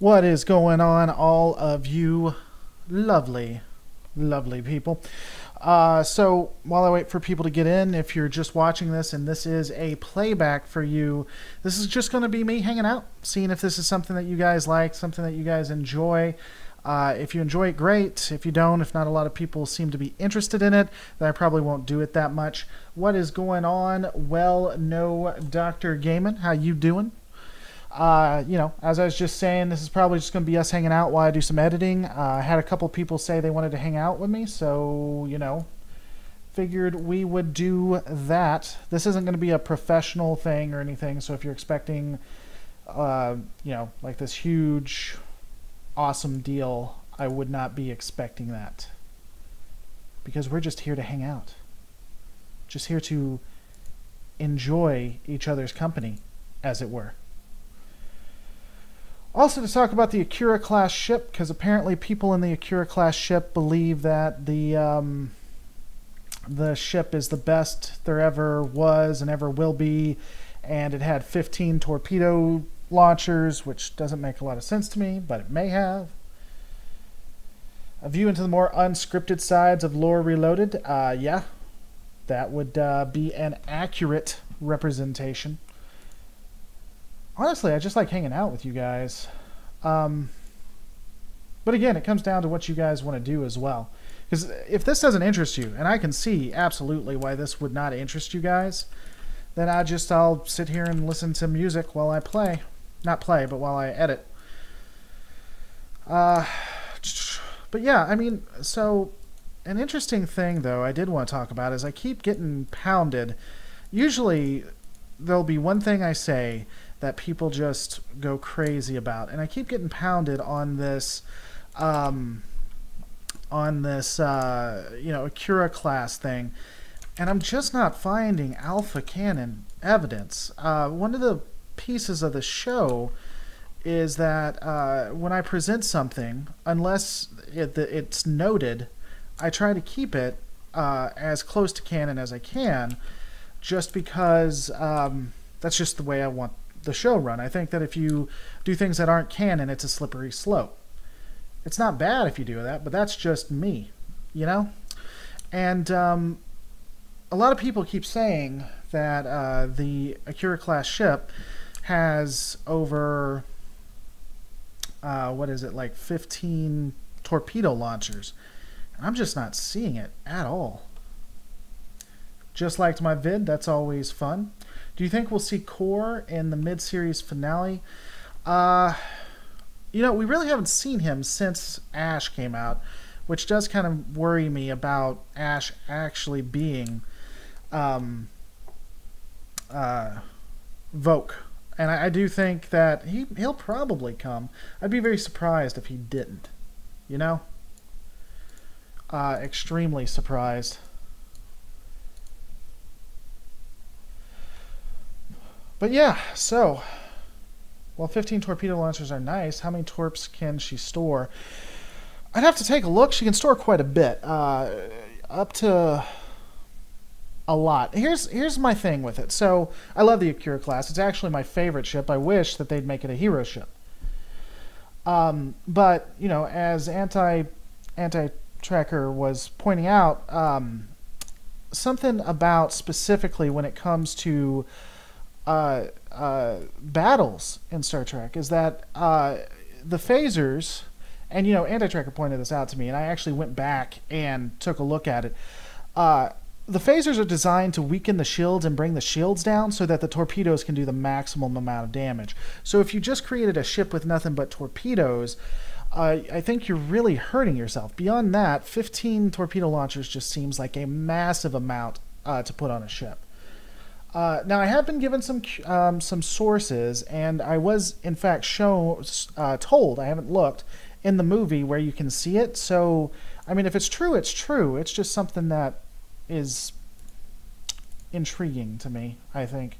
What is going on, all of you lovely, lovely people? So while I wait for people to get in, if you're just watching this and this is a playback for you, this is just going to be me hanging out, seeing if this is something that you guys like, something that you guys enjoy. If you enjoy it, great. If you don't, if not a lot of people seem to be interested in it, then I probably won't do it that much. What is going on? Well, no, Dr. Gaiman, how you doing? As I was just saying, this is probably just going to be us hanging out while I do some editing. I had a couple people say they wanted to hang out with me, so, figured we would do that. This isn't going to be a professional thing or anything, so if you're expecting, like this huge, awesome deal, I would not be expecting that. Because we're just here to hang out. Just here to enjoy each other's company, as it were. Also to talk about the Akira class ship, because apparently people in the Akira class ship believe that the ship is the best there ever was and ever will be, and it had 15 torpedo launchers, which doesn't make a lot of sense to me, but it may have. A view into the more unscripted sides of Lore Reloaded. Yeah, that would be an accurate representation. Honestly, I just like hanging out with you guys. But again, it comes down to what you guys want to do as well. Because if this doesn't interest you, and I can see absolutely why this would not interest you guys, then I'll sit here and listen to music while I play. Not play, but while I edit. But yeah, I mean, so an interesting thing, though, I did want to talk about is I keep getting pounded. Usually, there'll be one thing I say that people just go crazy about, and I keep getting pounded on this, Akira class thing, and I'm just not finding alpha canon evidence. One of the pieces of the show is that when I present something, unless it's noted, I try to keep it as close to canon as I can, just because that's just the way I want the show run. I think that if you do things that aren't canon, it's a slippery slope. It's not bad if you do that, but that's just me, And a lot of people keep saying that the Akira class ship has over, 15 torpedo launchers. I'm just not seeing it at all. Just liked my vid, that's always fun. Do you think we'll see Core in the mid-series finale? We really haven't seen him since Ash came out, which does kind of worry me about Ash actually being Voke. And I do think that he'll probably come. I'd be very surprised if he didn't. Extremely surprised. But yeah, so, while 15 torpedo launchers are nice, how many torps can she store? I'd have to take a look. She can store quite a bit, up to a lot. Here's my thing with it. So, I love the Akira class. It's actually my favorite ship. I wish that they'd make it a hero ship. But, as Anti-Tracker was pointing out, something about specifically when it comes to battles in Star Trek is that the phasers, and Anti-Tracker pointed this out to me, and I actually went back and took a look at it. The phasers are designed to weaken the shields and bring the shields down so that the torpedoes can do the maximum amount of damage. So if you just created a ship with nothing but torpedoes, I think you're really hurting yourself. Beyond that, 15 torpedo launchers just seems like a massive amount to put on a ship. Now, I have been given some sources, and I was, in fact, told, I haven't looked, in the movie where you can see it. So, I mean, if it's true, it's true. It's just something that is intriguing to me, I think.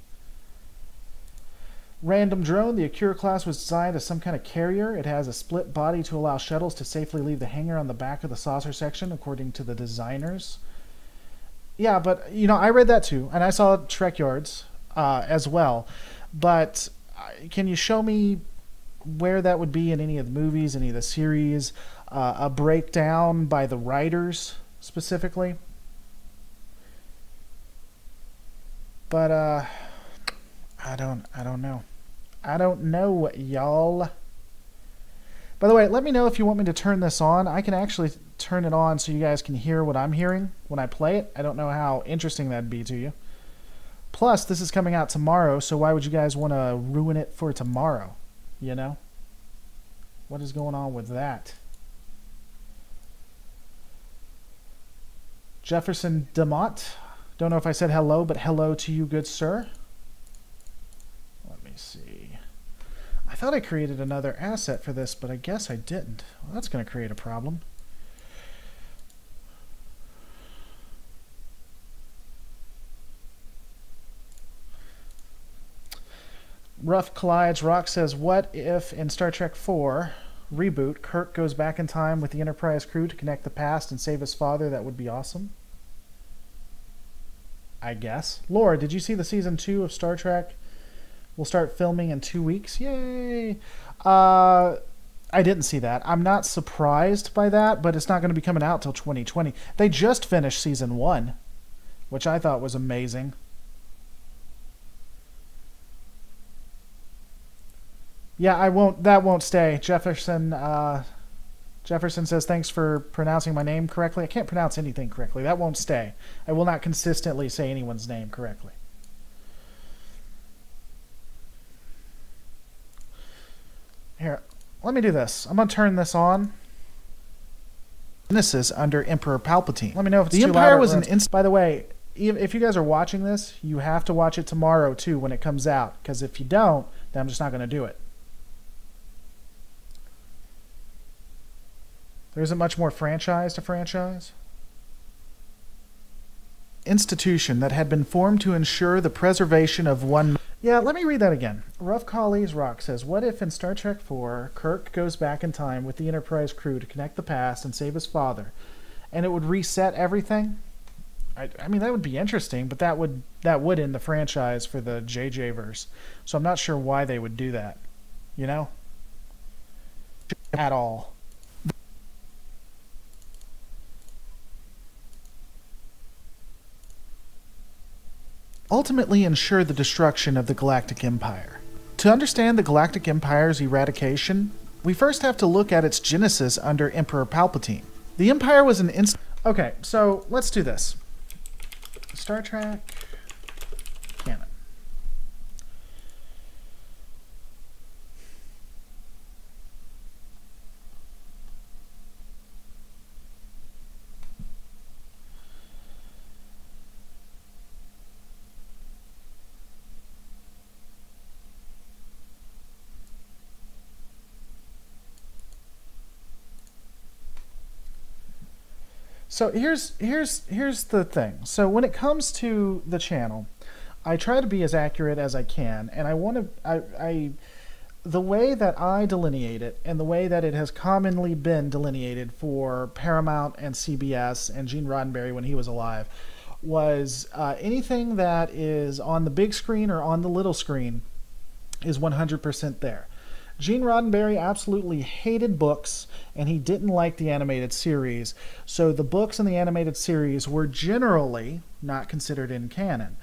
Random drone. The Akira class was designed as some kind of carrier. It has a split body to allow shuttles to safely leave the hangar on the back of the saucer section, according to the designers. Yeah, but, I read that too, and I saw Trek Yards as well. But can you show me where that would be in any of the movies, any of the series, a breakdown by the writers specifically. But I don't know. I don't know, y'all. By the way, let me know if you want me to turn this on. I can actually turn it on so you guys can hear what I'm hearing when I play it. I don't know how interesting that'd be to you. Plus, this is coming out tomorrow, so why would you guys want to ruin it for tomorrow? You know? What is going on with that? Jefferson DeMott. Don't know if I said hello, but hello to you, good sir. Let me see. I thought I created another asset for this, but I guess I didn't. Well, that's going to create a problem. Rough Collides Rock says, what if in Star Trek IV reboot, Kirk goes back in time with the Enterprise crew to connect the past and save his father? That would be awesome. I guess. Laura, did you see the season 2 of Star Trek? We'll start filming in 2 weeks. Yay! I didn't see that. I'm not surprised by that, but it's not going to be coming out till 2020. They just finished season 1, which I thought was amazing. Yeah, I won't. That won't stay. Jefferson says, thanks for pronouncing my name correctly. I can't pronounce anything correctly. That won't stay. I will not consistently say anyone's name correctly. Here, let me do this. I'm going to turn this on. This is under Emperor Palpatine. Let me know if it's too loud. The Empire was an instant. By the way, if you guys are watching this, you have to watch it tomorrow, too, when it comes out. Because if you don't, then I'm just not going to do it. There isn't much more franchise to franchise. Institution that had been formed to ensure the preservation of one... Yeah, let me read that again. Rough Collies Rock says, what if in Star Trek IV, Kirk goes back in time with the Enterprise crew to connect the past and save his father, and it would reset everything? I mean, that would be interesting, but that would end the franchise for the JJ verse. So I'm not sure why they would do that. You know? At all. Ultimately ensure the destruction of the Galactic Empire. To understand the Galactic Empire's eradication, we first have to look at its genesis under Emperor Palpatine. The Empire was an Okay, so let's do this. Star Trek canon. So here's the thing. So when it comes to the channel, I try to be as accurate as I can, and I want to the way that I delineate it and the way that it has commonly been delineated for Paramount and CBS and Gene Roddenberry when he was alive was anything that is on the big screen or on the little screen is 100% there. Gene Roddenberry absolutely hated books, and he didn't like the animated series, so the books and the animated series were generally not considered in canon.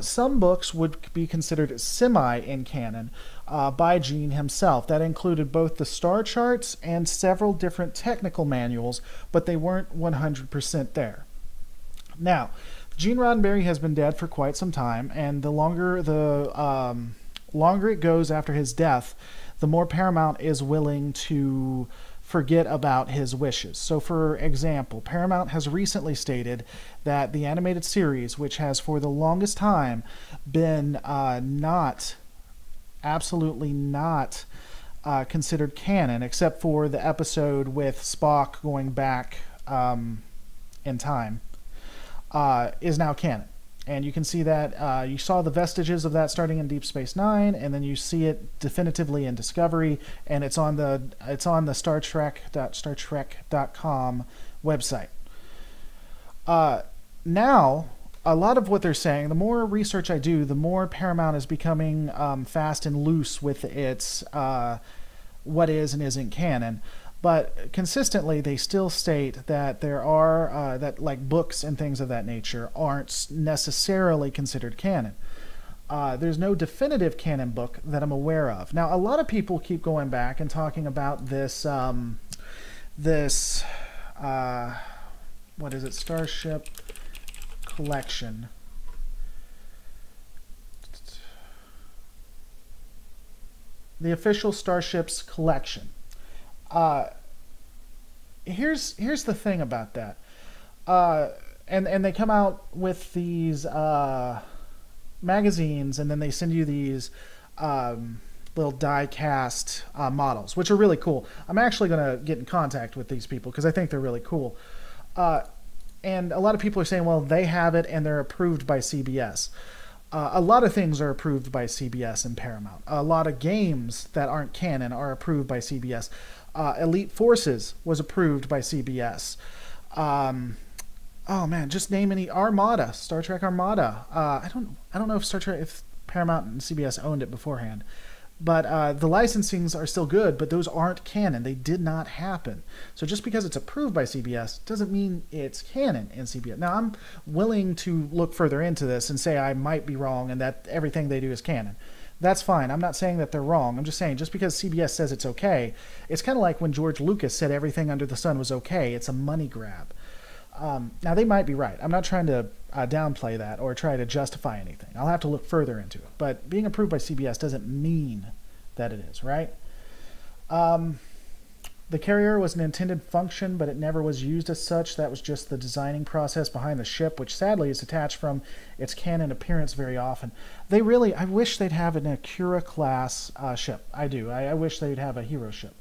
Some books would be considered semi-in canon by Gene himself. That included both the star charts and several different technical manuals, but they weren't 100% there. Now, Gene Roddenberry has been dead for quite some time, and the longer it goes after his death, the more Paramount is willing to forget about his wishes. So for example, Paramount has recently stated that the animated series, which has for the longest time been absolutely not considered canon, except for the episode with Spock going back in time, is now canon. And you can see that you saw the vestiges of that starting in Deep Space Nine, and then you see it definitively in Discovery, and it's on the StarTrek.com website. Now, a lot of what they're saying, the more research I do, the more Paramount is becoming fast and loose with its what is and isn't canon. But consistently, they still state that there are that like books and things of that nature aren't necessarily considered canon. There's no definitive canon book that I'm aware of. Now, a lot of people keep going back and talking about this what is it? Starship Collection. The official Starships Collection. Here's the thing about that. And they come out with these magazines, and then they send you these little die-cast models, which are really cool. I'm actually going to get in contact with these people because I think they're really cool. And a lot of people are saying, well, they have it and they're approved by CBS. A lot of things are approved by CBS and Paramount. A lot of games that aren't canon are approved by CBS. Elite Forces was approved by CBS. Oh man, just name any. Armada, Star Trek Armada. I don't know if Paramount and CBS owned it beforehand, but the licensings are still good, but those aren't canon. They did not happen. So just because it's approved by CBS doesn't mean it's canon in CBS. Now I'm willing to look further into this and say I might be wrong and that everything they do is canon. That's fine. I'm not saying that they're wrong. I'm just saying just because CBS says it's okay, it's kind of like when George Lucas said everything under the sun was okay. It's a money grab. Now, they might be right. I'm not trying to downplay that or try to justify anything. I'll have to look further into it. But being approved by CBS doesn't mean that it is, right? The carrier was an intended function, but it never was used as such. That was just the designing process behind the ship, which sadly is detached from its canon appearance very often. I wish they'd have an Akira class ship. I do. I wish they'd have a hero ship.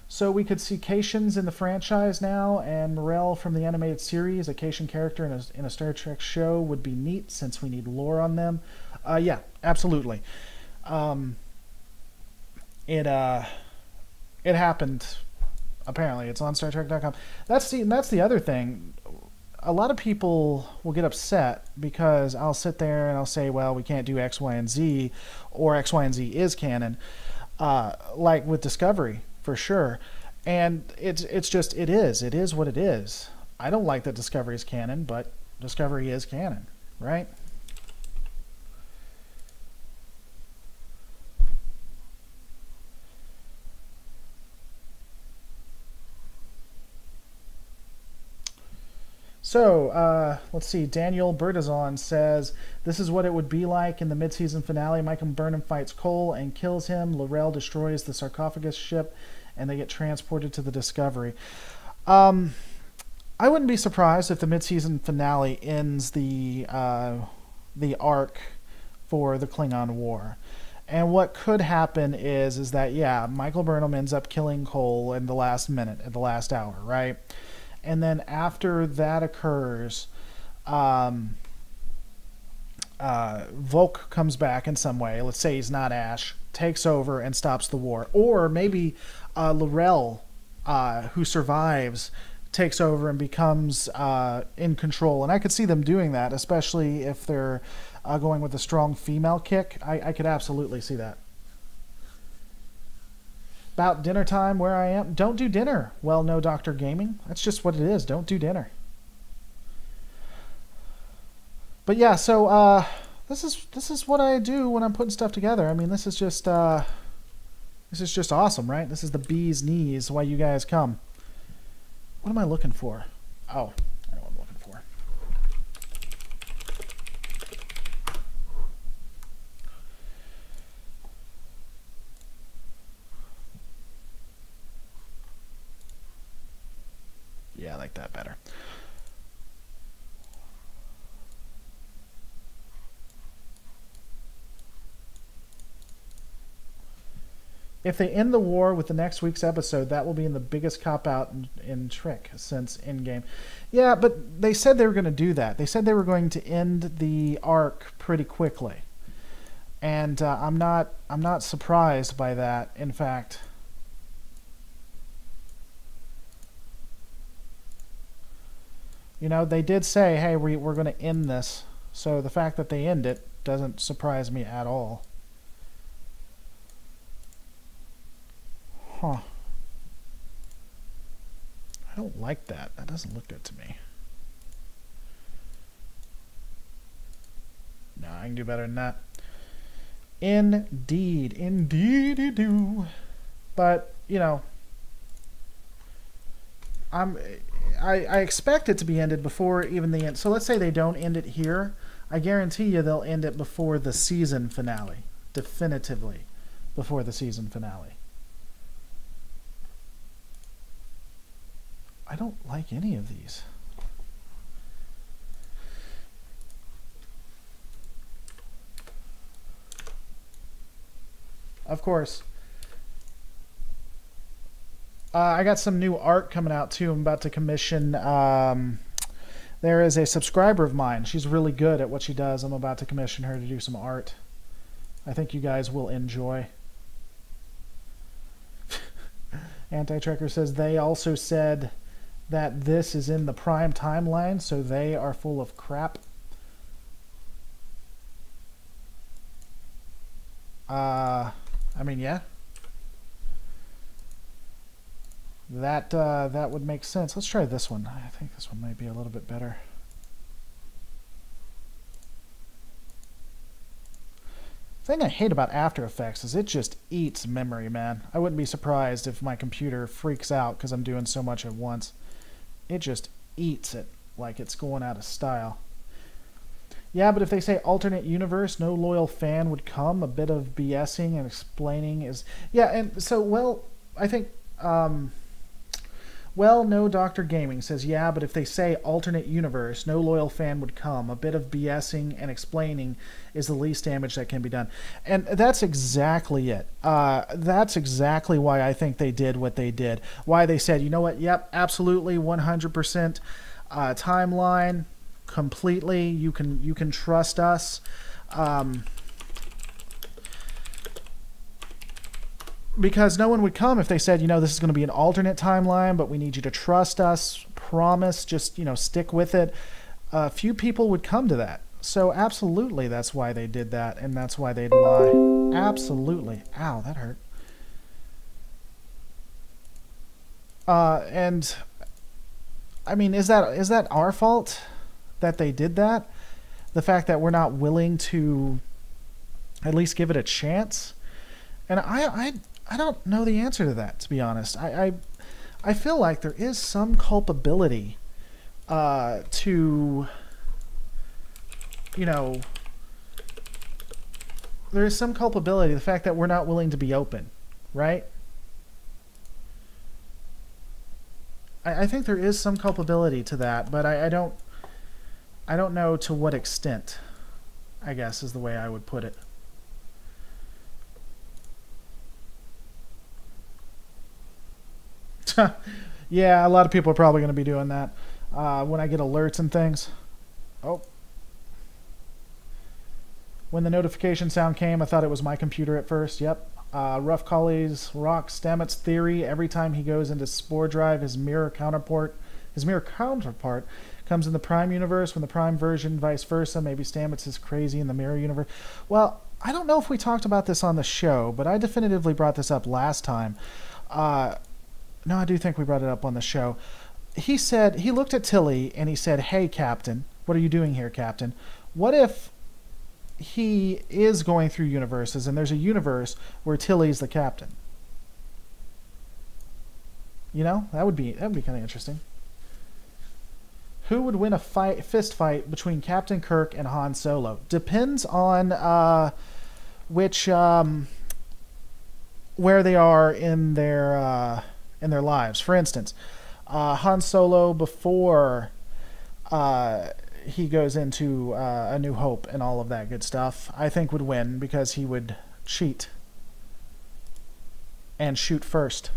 So we could see Caitians in the franchise now, and Morel from the animated series, a Caitian character in a Star Trek show, would be neat since we need lore on them. Yeah, absolutely. It happened. Apparently, it's on StarTrek.com. That's the other thing. A lot of people will get upset because I'll sit there and I'll say, well, we can't do X, Y, and Z, or X, Y, and Z is canon, like with Discovery. For sure. And it is what it is. I don't like that Discovery is canon, but Discovery is canon, right? So, let's see. Daniel Bertazon says, this is what it would be like in the mid-season finale. Michael Burnham fights Cole and kills him. L'Rell destroys the sarcophagus ship, and they get transported to the Discovery. I wouldn't be surprised if the mid-season finale ends the arc for the Klingon War. And what could happen is that, yeah, Michael Burnham ends up killing Cole in the last minute, at the last hour, right? And then after that occurs, Volk comes back in some way. Let's say he's not Ash, takes over and stops the war. Or maybe L'Rell, who survives, takes over and becomes in control. And I could see them doing that, especially if they're going with a strong female kick. I could absolutely see that. About dinner time where I am. Don't do dinner. Well, no, Dr. Gaming. That's just what it is. Don't do dinner. But yeah, so this is what I do when I'm putting stuff together. I mean, this is just awesome, right? This is the bee's knees why you guys come. What am I looking for? Oh, I know what I'm looking for. Yeah, I like that better. If they end the war with the next week's episode, that will be in the biggest cop-out in Trek since Endgame. Yeah, but they said they were going to do that. They said they were going to end the arc pretty quickly. And I'm not surprised by that, in fact. You know, they did say, hey, we're going to end this. So the fact that they end it doesn't surprise me at all. Huh. I don't like that. That doesn't look good to me. No, I can do better than that. Indeed. Indeed you do. But, you know, I expect it to be ended before even the end. So let's say they don't end it here. I guarantee you they'll end it before the season finale. Definitively before the season finale. I don't like any of these. Of course. I got some new art coming out too. I'm about to commission. There is a subscriber of mine. She's really good at what she does. I'm about to commission her to do some art. I think you guys will enjoy. Anti-Trekker says they also said that this is in the prime timeline, so they are full of crap. I mean, yeah. That would make sense. Let's try this one. I think this one might be a little bit better. The thing I hate about After Effects is it just eats memory, man. I wouldn't be surprised if my computer freaks out because I'm doing so much at once. It just eats it like it's going out of style. Yeah, but if they say alternate universe, no loyal fan would come. A bit of BSing and explaining is... Yeah, and so, well, I think... Well, no, Dr. Gaming says, yeah, but if they say alternate universe, no loyal fan would come. A bit of BSing and explaining is the least damage that can be done. And that's exactly it. That's exactly why I think they did what they did. Why they said, you know what, yep, absolutely, 100% timeline, completely, you can trust us. Because no one would come if they said, you know, this is going to be an alternate timeline, but we need you to trust us, promise, just, you know, stick with it. Few people would come to that. So absolutely that's why they did that, and that's why they'd lie. Absolutely. Ow, that hurt. And, I mean, is that our fault that they did that? The fact that we're not willing to at least give it a chance? And I don't know the answer to that, to be honest. I feel like there is some culpability to, you know, there is some culpability, the fact that we're not willing to be open, right? I think there is some culpability to that, but I don't know to what extent, I guess is the way I would put it. Yeah, a lot of people are probably going to be doing that when I get alerts and things. Oh. When the notification sound came, I thought it was my computer at first. Yep. Rough Collie's Rock Stamets theory. Every time he goes into Spore Drive, his mirror counterpart comes in the Prime universe. When the Prime version, vice versa. Maybe Stamets is crazy in the mirror universe. Well, I don't know if we talked about this on the show, but I definitively brought this up last time. No, I do think we brought it up on the show. He said, he looked at Tilly and he said, hey, Captain, what are you doing here, Captain? What if he is going through universes and there's a universe where Tilly's the captain? You know, that would be kind of interesting. Who would win a fist fight between Captain Kirk and Han Solo? Depends on which where they are in their lives. For instance, Han Solo before he goes into A New Hope and all of that good stuff, I think would win because he would cheat and shoot first.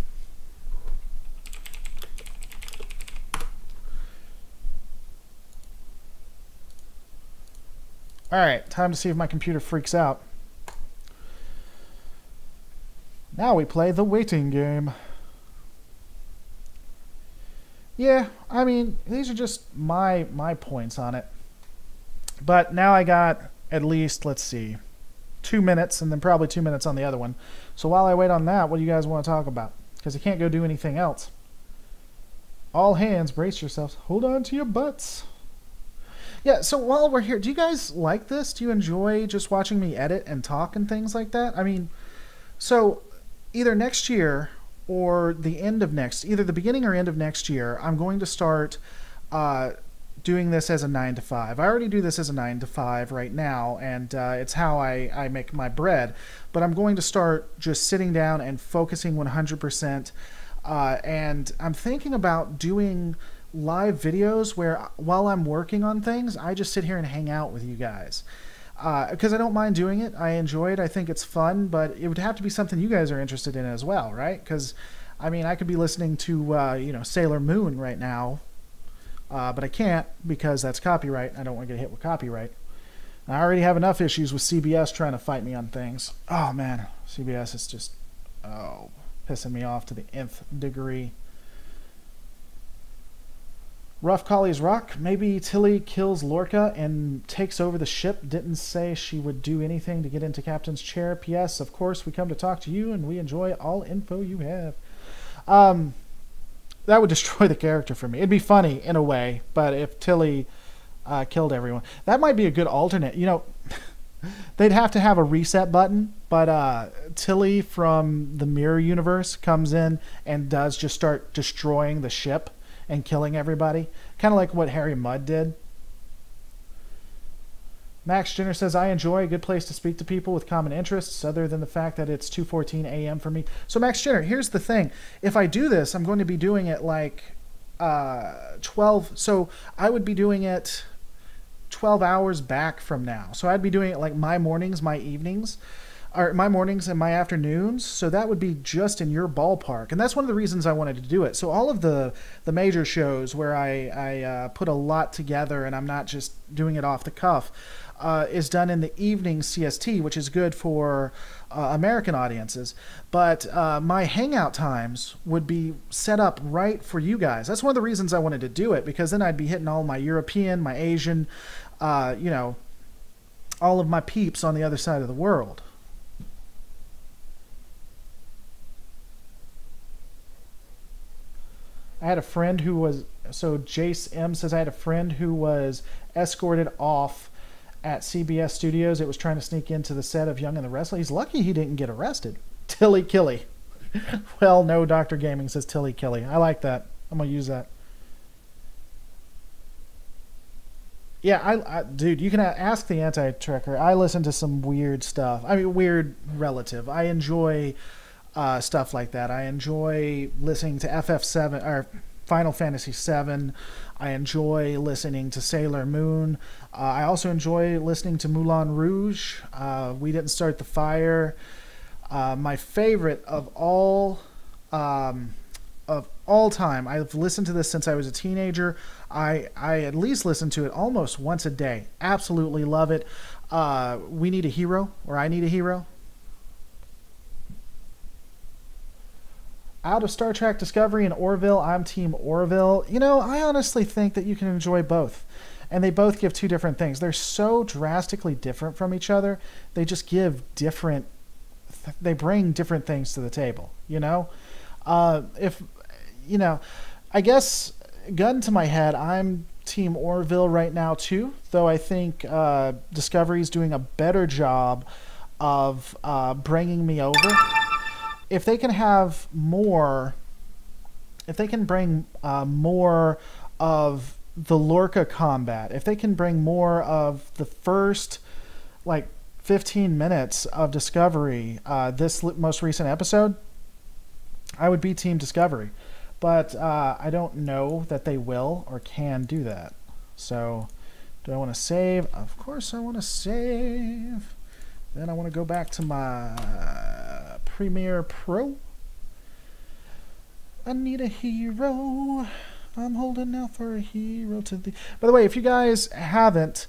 Alright, time to see if my computer freaks out. Now we play the waiting game. Yeah, I mean, these are just my points on it. But now I got at least, let's see, 2 minutes, and then probably 2 minutes on the other one. So while I wait on that, what do you guys want to talk about? Because I can't go do anything else. All hands, brace yourselves. Hold on to your butts. Yeah, so while we're here, do you guys like this? Do you enjoy just watching me edit and talk and things like that? I mean, so either next year or the end of either the beginning or end of next year, I'm going to start doing this as a 9 to 5. I already do this as a 9 to 5 right now, and it's how I make my bread. But I'm going to start just sitting down and focusing 100%. And I'm thinking about doing live videos where while I'm working on things, I just sit here and hang out with you guys. Because I don't mind doing it. I enjoy it. I think it's fun, but it would have to be something you guys are interested in as well, right? Because, I mean, I could be listening to, Sailor Moon right now, but I can't because that's copyright. I don't want to get hit with copyright. I already have enough issues with CBS trying to fight me on things. Oh, man. CBS is just, pissing me off to the nth degree. Rough Collies rock. Maybe Tilly kills Lorca and takes over the ship. Didn't say she would do anything to get into Captain's chair. P.S. Of course, we come to talk to you, and we enjoy all info you have. That would destroy the character for me. It'd be funny in a way, but if Tilly killed everyone, that might be a good alternate. You know, they'd have to have a reset button, but Tilly from the Mirror Universe comes in and does just start destroying the ship and killing everybody. Kind of like what Harry Mudd did. Max Jenner says, I enjoy a good place to speak to people with common interests other than the fact that it's 2:14 a.m. for me. So Max Jenner, here's the thing. If I do this, I'm going to be doing it like 12. So I would be doing it 12 hours back from now. So I'd be doing it like my mornings, my evenings, or my mornings and my afternoons. So that would be just in your ballpark. And that's one of the reasons I wanted to do it. So all of the major shows where I put a lot together and I'm not just doing it off the cuff, is done in the evening CST, which is good for American audiences. But my hangout times would be set up right for you guys. That's one of the reasons I wanted to do it, because then I'd be hitting all my European, my Asian, all of my peeps on the other side of the world. I had a friend who was, so Jace M says, I had a friend who was escorted off at CBS Studios. It was trying to sneak into the set of Young and the Restless. He's lucky he didn't get arrested. Tilly Killy. Well, no, Dr. Gaming says Tilly Killy. I like that. I'm going to use that. Yeah, dude, you can ask the Anti-Trekker. I listen to some weird stuff. I mean, weird relative. I enjoy stuff like that. I enjoy listening to FF7 or Final Fantasy VII. I enjoy listening to Sailor Moon. I also enjoy listening to Moulin Rouge. We Didn't Start the Fire. My favorite of all time. I've listened to this since I was a teenager. I at least listen to it almost once a day. Absolutely love it. We Need a Hero, or I Need a Hero. Out of Star Trek Discovery and Orville, I'm Team Orville. You know, I honestly think that you can enjoy both. And they both give two different things. They're so drastically different from each other. They just give different... They bring different things to the table, you know? I guess, gun to my head, I'm Team Orville right now, too. Though I think Discovery's doing a better job of bringing me over. If they can have more, if they can bring more of the Lorca combat, if they can bring more of the first, 15 minutes of Discovery, this most recent episode, I would be Team Discovery. But I don't know that they will or can do that. So, do I want to save? Of course I want to save. Then I want to go back to my Premiere Pro. I need a hero. I'm holding out for a hero to the... By the way, if you guys haven't,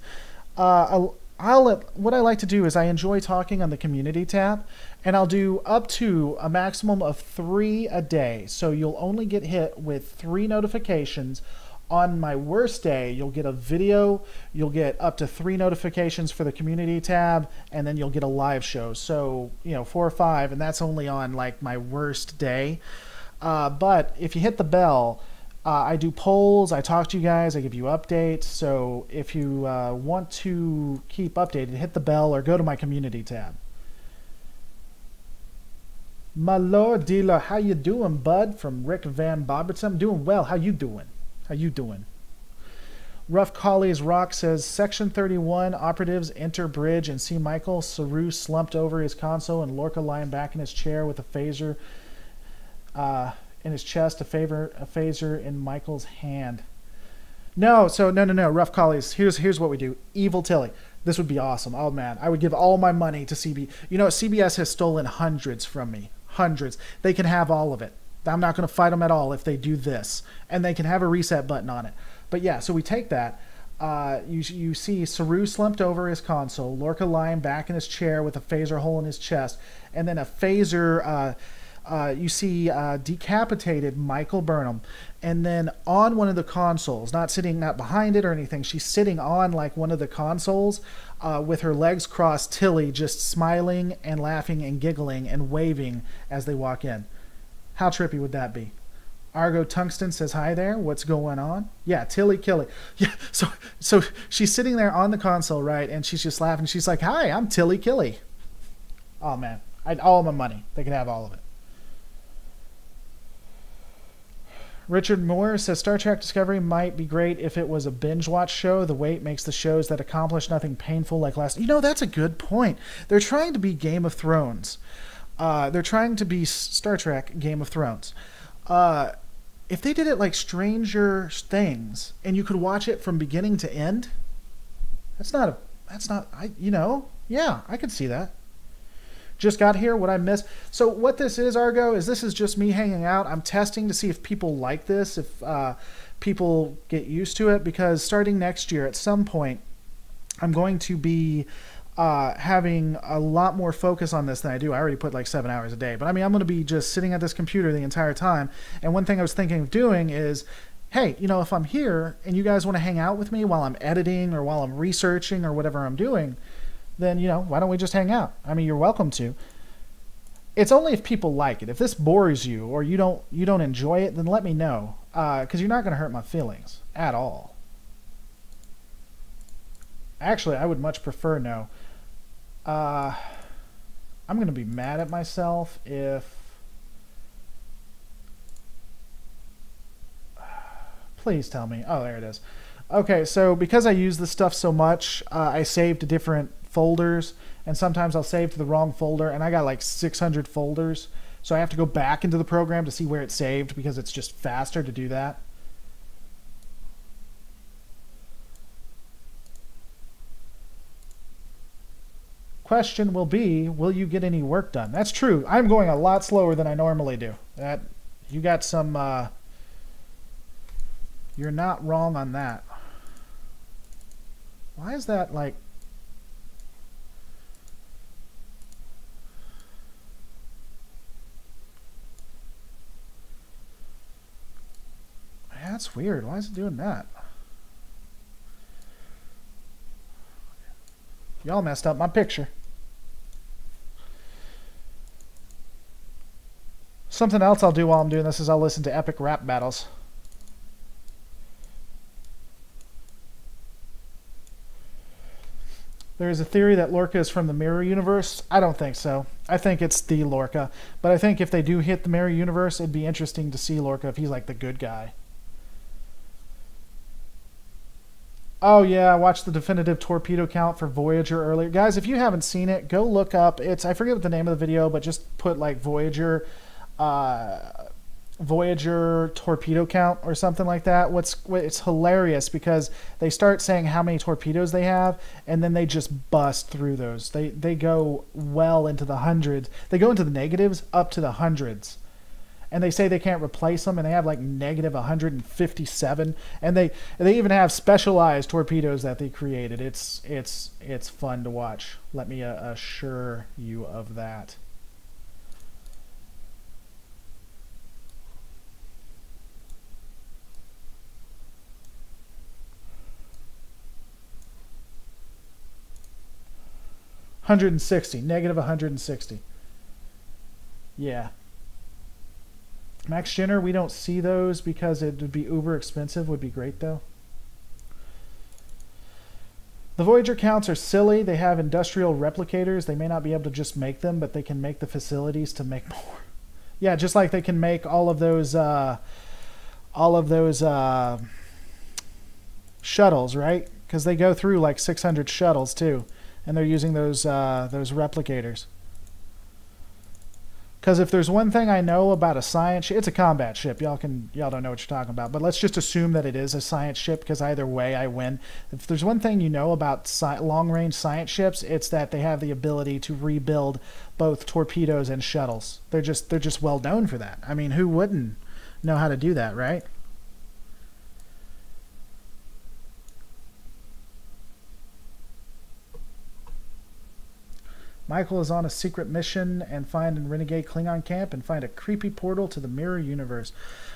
what I like to do is I enjoy talking on the community tab, and I'll do up to a maximum of 3 a day. So you'll only get hit with 3 notifications. On my worst day, you'll get a video, you'll get up to 3 notifications for the community tab, and then you'll get a live show. So, 4 or 5, and that's only on like my worst day. But if you hit the bell, I do polls, I talk to you guys, I give you updates. So if you want to keep updated, hit the bell or go to my community tab. My Lord Dealer, how you doing, bud? From Rick Van Bobertson. I'm doing well. How you doing? How you doing? Rough Collies Rock says, Section 31 operatives enter bridge and see Michael Saru slumped over his console and Lorca lying back in his chair with a phaser in his chest, a phaser in Michael's hand. No, Rough Collies. Here's what we do. Evil Tilly. This would be awesome. Oh man, I would give all my money to CB. CBS has stolen hundreds from me. Hundreds. They can have all of it. I'm not going to fight them at all if they do this. And they can have a reset button on it. But yeah, so we take that. You see Saru slumped over his console, Lorca lying back in his chair with a phaser hole in his chest, and then a phaser, you see decapitated Michael Burnham. And then on one of the consoles, not behind it or anything, she's sitting on like one of the consoles with her legs crossed, Tilly just smiling and laughing and giggling and waving as they walk in. How trippy would that be? Argo Tungsten says, hi there, what's going on? Yeah, Tilly Killy. Yeah, so she's sitting there on the console, right, and she's just laughing. She's like, hi, I'm Tilly Killy. Oh, man. All my money. They can have all of it. Richard Moore says, Star Trek Discovery might be great if it was a binge-watch show. The wait makes the shows that accomplish nothing painful like last... that's a good point. They're trying to be Game of Thrones. They're trying to be Star Trek Game of Thrones. If they did it like Stranger Things and you could watch it from beginning to end, yeah, I could see that. Just got here, what I missed. So what this is, Argo, is this is just me hanging out. I'm testing to see if people like this, if people get used to it, because starting next year at some point, I'm going to be having a lot more focus on this than I do. I already put like 7 hours a day. But I mean, I'm going to be just sitting at this computer the entire time. And one thing I was thinking of doing is, hey, if I'm here and you guys want to hang out with me while I'm editing or while I'm researching or whatever I'm doing, then, why don't we just hang out? I mean, you're welcome to. It's only if people like it. If this bores you or you don't enjoy it, then let me know. Because you're not going to hurt my feelings at all. Actually, I would much prefer no. I'm going to be mad at myself if... Please tell me. Oh, there it is. Okay, so because I use this stuff so much, I save to different folders, and sometimes I'll save to the wrong folder, and I got like 600 folders, so I have to go back into the program to see where it's saved because it's just faster to do that. Question will be, will you get any work done? That's true. I'm going a lot slower than I normally do. You got some... You're not wrong on that. Why is that like... That's weird. Why is it doing that? Y'all messed up my picture. Something else I'll do while I'm doing this is I'll listen to epic rap battles. There is a theory that Lorca is from the Mirror Universe. I don't think so. I think it's the Lorca. But I think if they do hit the Mirror Universe, it'd be interesting to see Lorca if he's like the good guy. Oh yeah, I watched the definitive torpedo count for Voyager earlier. Guys, if you haven't seen it, go look up. I forget what the name of the video, but just put like Voyager torpedo count or something like that. It's hilarious because they start saying how many torpedoes they have, and then they just bust through those. They go well into the hundreds. They go into the negatives up to the hundreds. and they say they can't replace them, and they have like negative 157, and they even have specialized torpedoes that they created. It's fun to watch. Let me assure you of that. -160, negative 160. Yeah. Max Shinner, we don't see those because it would be uber expensive. Would be great though. The Voyager counts are silly. They have industrial replicators. They may not be able to just make them, but they can make the facilities to make more. Yeah, just like they can make all of those shuttles, right? Because they go through like 600 shuttles too, and they're using those replicators. Because if there's one thing I know about a science ship, it's a combat ship. Y'all don't know what you're talking about, but let's just assume that it is a science ship, because either way I win. If there's one thing you know about long-range science ships, it's that they have the ability to rebuild both torpedoes and shuttles. They're just well known for that. I mean, who wouldn't know how to do that, right? Michael is on a secret mission and find a renegade Klingon camp and find a creepy portal to the mirror universe.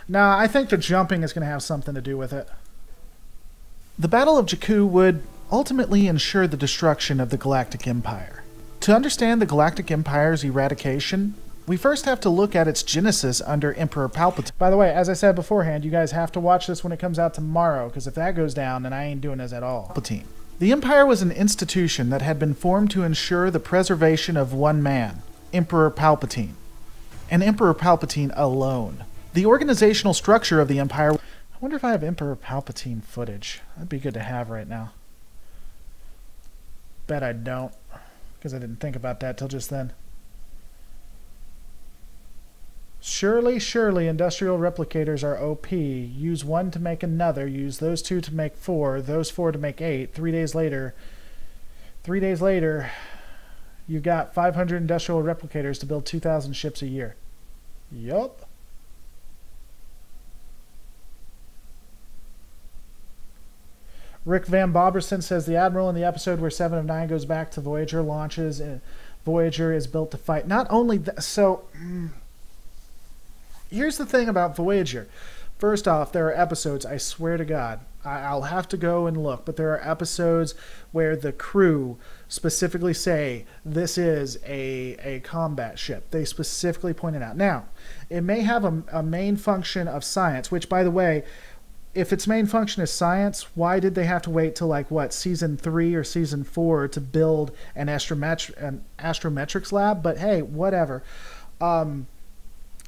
Nah, I think the jumping is going to have something to do with it. The Battle of Jakku would ultimately ensure the destruction of the Galactic Empire. To understand the Galactic Empire's eradication, we first have to look at its genesis under Emperor Palpatine. By the way, as I said beforehand, you guys have to watch this when it comes out tomorrow, because if that goes down, then I ain't doing this at all. Palpatine. The Empire was an institution that had been formed to ensure the preservation of one man, Emperor Palpatine, and Emperor Palpatine alone. The organizational structure of the Empire... I wonder if I have Emperor Palpatine footage. That'd be good to have right now. Bet I don't, because I didn't think about that till just then. Surely, industrial replicators are OP. Use one to make another. Use those two to make 4. Those 4 to make 8. 3 days later, you got 500 industrial replicators to build 2,000 ships a year. Yup. Rick Van Boberson says the Admiral in the episode where 7 of 9 goes back to Voyager launches, and Voyager is built to fight. Not only that, so... Here's the thing about Voyager. First off, there are episodes, I swear to God, I'll have to go and look, but there are episodes where the crew specifically say, this is a combat ship. They specifically point it out. Now, it may have a main function of science, which, by the way, if its main function is science, why did they have to wait till, like, what, Season 3 or Season 4 to build an astrometrics lab? But hey, whatever.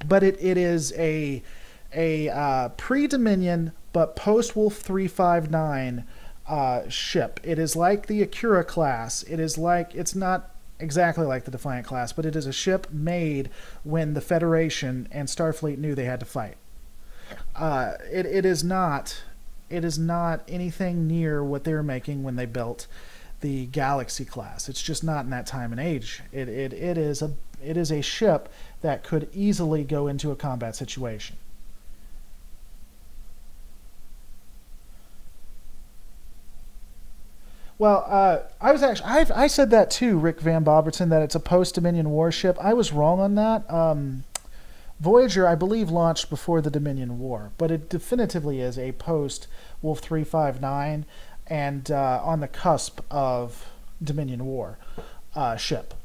But it is a pre-Dominion but post-Wolf 359 ship. It is like the Akira class. It's not exactly like the Defiant class, but it is a ship made when the Federation and Starfleet knew they had to fight. It is not anything near what they were making when they built the Galaxy class. It's just not in that time and age. It is a ship that could easily go into a combat situation. Well, I said that too, Rick Van Boberton, that it's a post-Dominion warship. I was wrong on that. Voyager, I believe, launched before the Dominion War, but it definitively is a post-Wolf 359 and on the cusp of Dominion War ship.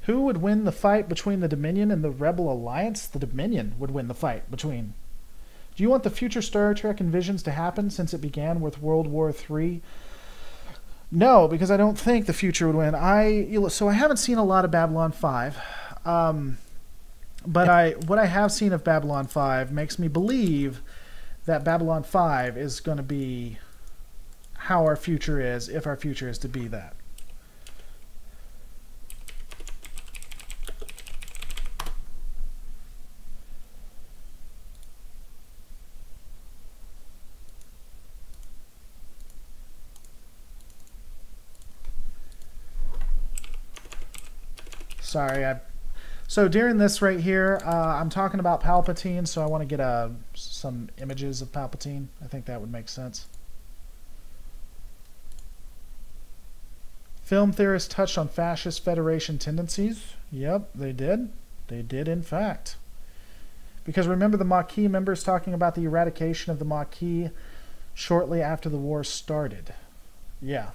Who would win the fight between the Dominion and the Rebel Alliance? The Dominion would win the fight between. Do you want the future Star Trek and Visions to happen since it began with World War III? No, because I don't think the future would win. So I haven't seen a lot of Babylon 5. But what I have seen of Babylon 5 makes me believe that Babylon 5 is going to be how our future is, if our future is to be that. sorry. So during this right here, I'm talking about Palpatine, so I want to get some images of Palpatine. I think that would make sense. Film theorists touched on fascist Federation tendencies. Yep, they did. They did, in fact. Because remember the Maquis members talking about the eradication of the Maquis shortly after the war started. Yeah.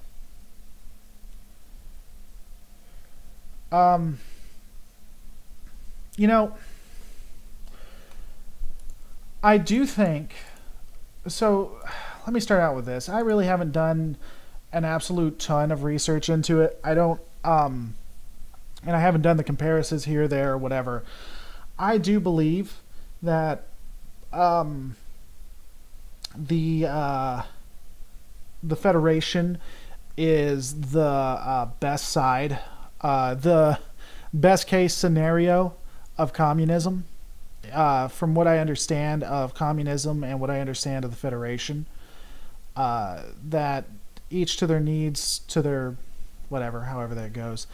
You know, I do think... So, let me start out with this. I really haven't done an absolute ton of research into it. I don't... and I haven't done the comparisons here, there, or whatever. I do believe that the Federation is the best side, the best case scenario of communism, from what I understand of communism and what I understand of the Federation, that each to their needs, to their whatever, however that goes.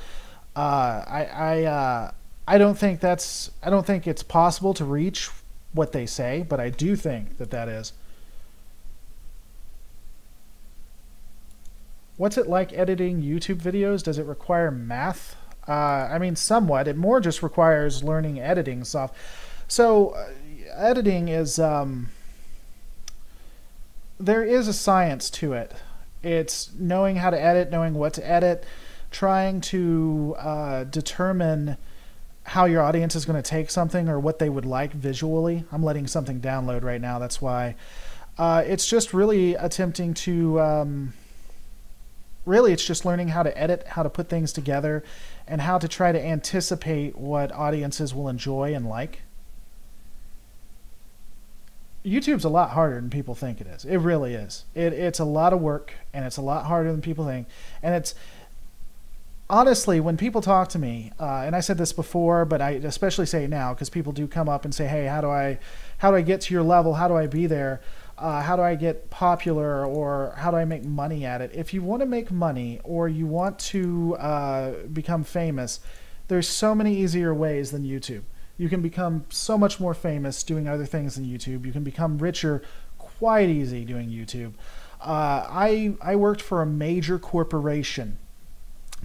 I don't think it's possible to reach what they say, but I do think that is. What's it like editing YouTube videos? Does it require math? I mean, somewhat. It more just requires learning editing stuff. So, editing is, there is a science to it. It's knowing how to edit, knowing what to edit, trying to determine how your audience is going to take something or what they would like visually. I'm letting something download right now, that's why. It's just really attempting to... really, it's just learning how to edit, how to put things together, and how to try to anticipate what audiences will enjoy and like. YouTube's a lot harder than people think it is. It really is. It's a lot of work, and it's a lot harder than people think. And it's... Honestly, when people talk to me, and I said this before, but I especially say it now, because people do come up and say, hey, how do I get to your level? How do I be there? How do I get popular, or how do I make money at it? If you want to make money or you want to become famous, there's so many easier ways than YouTube. You can become so much more famous doing other things than YouTube. You can become richer quite easy doing YouTube. I worked for a major corporation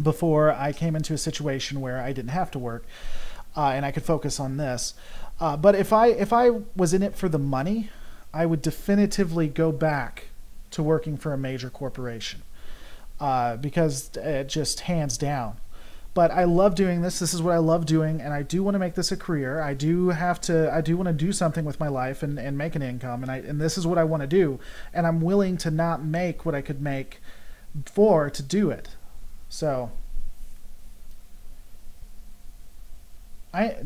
before I came into a situation where I didn't have to work, and I could focus on this. But if I was in it for the money, I would definitively go back to working for a major corporation, because it just hands down. But I love doing this. This is what I love doing, and I do want to make this a career. I do want to do something with my life and make an income, and this is what I want to do. And I'm willing to not make what I could make to do it. So,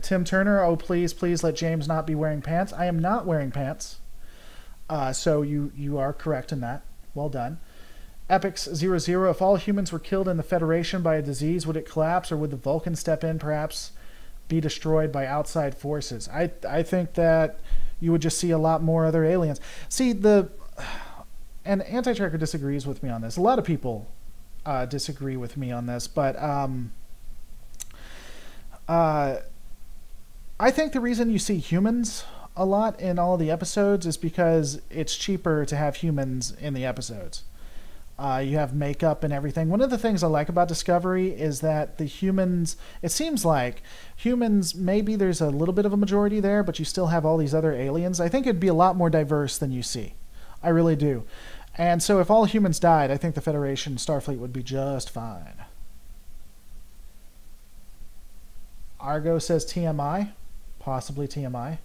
Tim Turner, oh please let James not be wearing pants. I am not wearing pants. So you are correct in that. Well done. Epics00, if all humans were killed in the Federation by a disease, would it collapse, or would the Vulcans step in, perhaps be destroyed by outside forces? I think that you would just see a lot more other aliens. See, and Anti-Tracker disagrees with me on this. A lot of people disagree with me on this, but I think the reason you see humans a lot in all the episodes is because it's cheaper to have humans in the episodes. You have makeup and everything. One of the things I like about Discovery is that the humans, it seems like humans, maybe there's a little bit of a majority there, but you still have all these other aliens. I think it'd be a lot more diverse than you see. I really do. And so if all humans died, I think the Federation Starfleet would be just fine. Argo says TMI. Possibly TMI.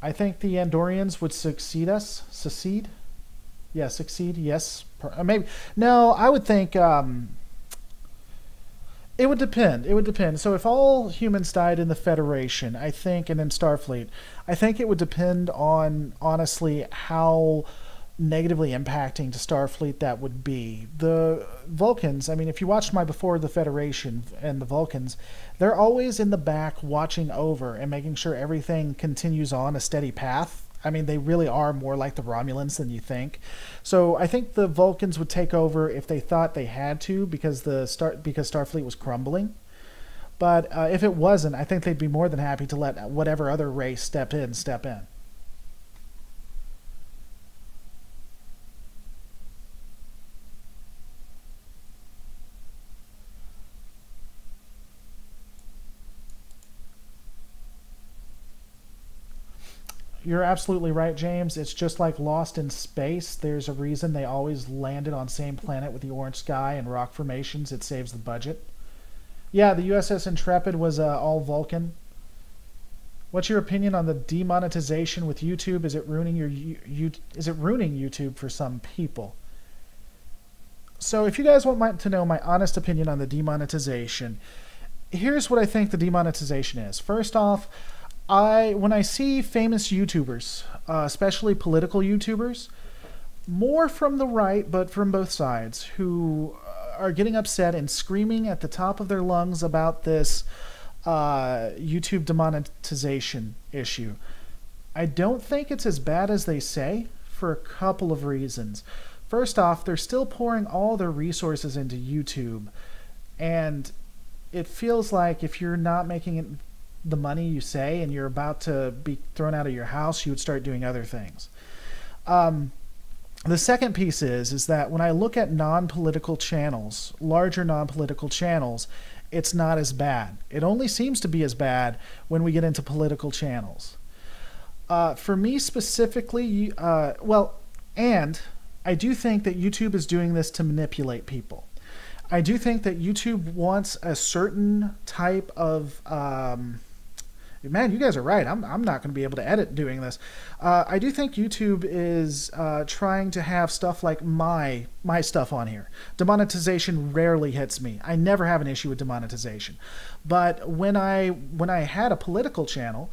I think the Andorians would succeed us. Succeed? Yeah, succeed. Yes. Maybe. No, I would think it would depend. It would depend. So if all humans died in the Federation, I think, and in Starfleet, I think it would depend on, honestly, how negatively impacting to Starfleet that would be. The Vulcans, I mean, if you watched my Before the Federation and the Vulcans, they're always in the back watching over and making sure everything continues on a steady path. I mean, they really are more like the Romulans than you think. So I think the Vulcans would take over if they thought they had to, because because Starfleet was crumbling. But if it wasn't, I think they'd be more than happy to let whatever other race step in. You're absolutely right, James. It's just like Lost in Space. There's a reason they always landed on same planet with the orange sky and rock formations. It saves the budget. Yeah, the USS Intrepid was all Vulcan. What's your opinion on the demonetization with YouTube? Is it ruining is it ruining YouTube for some people? So if you guys want to know my honest opinion on the demonetization, here's what I think the demonetization is. First off, when I see famous YouTubers, especially political YouTubers, more from the right but from both sides, who are getting upset and screaming at the top of their lungs about this YouTube demonetization issue, I don't think it's as bad as they say, for a couple of reasons. First off, they're still pouring all their resources into YouTube, and it feels like if you're not making it the money you say and you're about to be thrown out of your house, you would start doing other things. The second piece is that when I look at non-political channels, larger non-political channels, it's not as bad. It only seems to be as bad when we get into political channels. For me specifically, and I do think that YouTube is doing this to manipulate people. I do think that YouTube wants a certain type of... man, you guys are right. I'm not going to be able to edit doing this. I do think YouTube is trying to have stuff like my stuff on here. Demonetization rarely hits me. I never have an issue with demonetization. But when I had a political channel,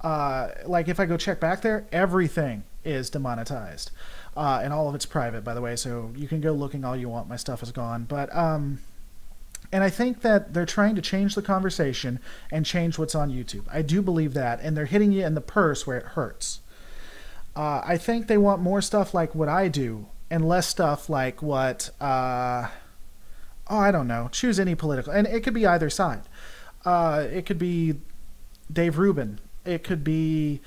like if I go check back there, everything is demonetized. And all of it's private, by the way, so you can go looking all you want. My stuff is gone. But and I think that they're trying to change the conversation and change what's on YouTube. I do believe that, and they're hitting you in the purse where it hurts. I think they want more stuff like what I do and less stuff like what, I don't know, choose any political, and it could be either side. It could be Dave Rubin. It could be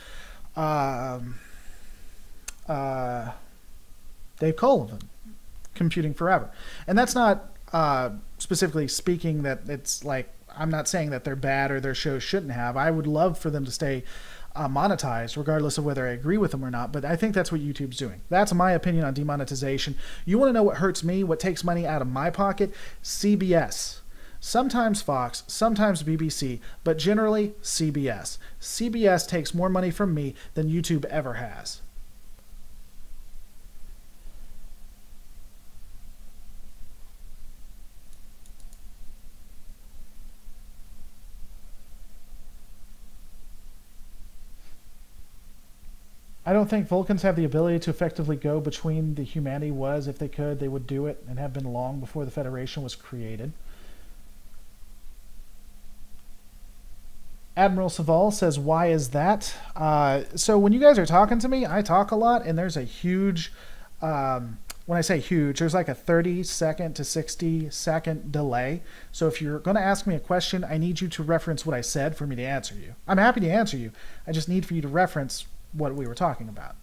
Dave Colvin, Computing Forever. And that's not specifically speaking that it's like, I'm not saying that they're bad or their shows shouldn't have. I would love for them to stay monetized regardless of whether I agree with them or not, but I think that's what YouTube's doing. That's my opinion on demonetization. You want to know what hurts me, what takes money out of my pocket? CBS. Sometimes Fox, sometimes BBC, but generally CBS. CBS takes more money from me than YouTube ever has. I don't think Vulcans have the ability to effectively go between the humanity was. If they could, they would do it and have been long before the Federation was created. Admiral Saval says, why is that? So when you guys are talking to me, I talk a lot, and there's a huge, when I say huge, there's like a 30-second to 60-second delay. So if you're going to ask me a question, I need you to reference what I said for me to answer you. I'm happy to answer you. I just need for you to reference what we were talking about.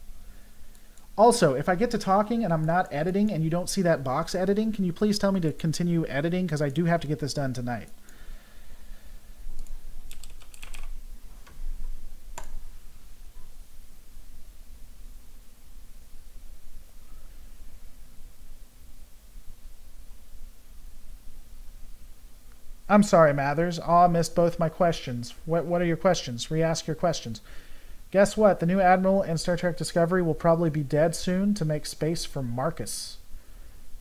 Also, if I get to talking and I'm not editing and you don't see that box editing, can you please tell me to continue editing, because I do have to get this done tonight. I'm sorry, Mathers. I missed both my questions. What are your questions? Re-ask your questions. Guess what? The new Admiral in Star Trek Discovery will probably be dead soon to make space for Marcus.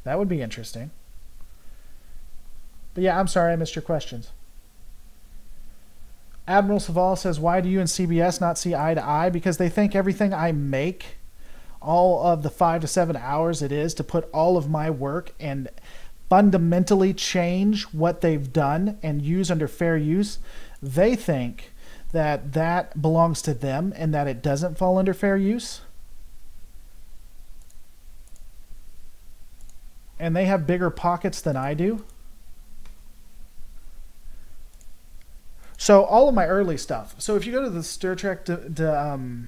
That would be interesting. But yeah, I'm sorry I missed your questions. Admiral Saval says, why do you and CBS not see eye to eye? Because they think everything I make, all of the 5 to 7 hours it is to put all of my work and fundamentally change what they've done and use under fair use, they think that that belongs to them and that it doesn't fall under fair use. And they have bigger pockets than I do. So all of my early stuff. So if you go to the Star Trek Dominion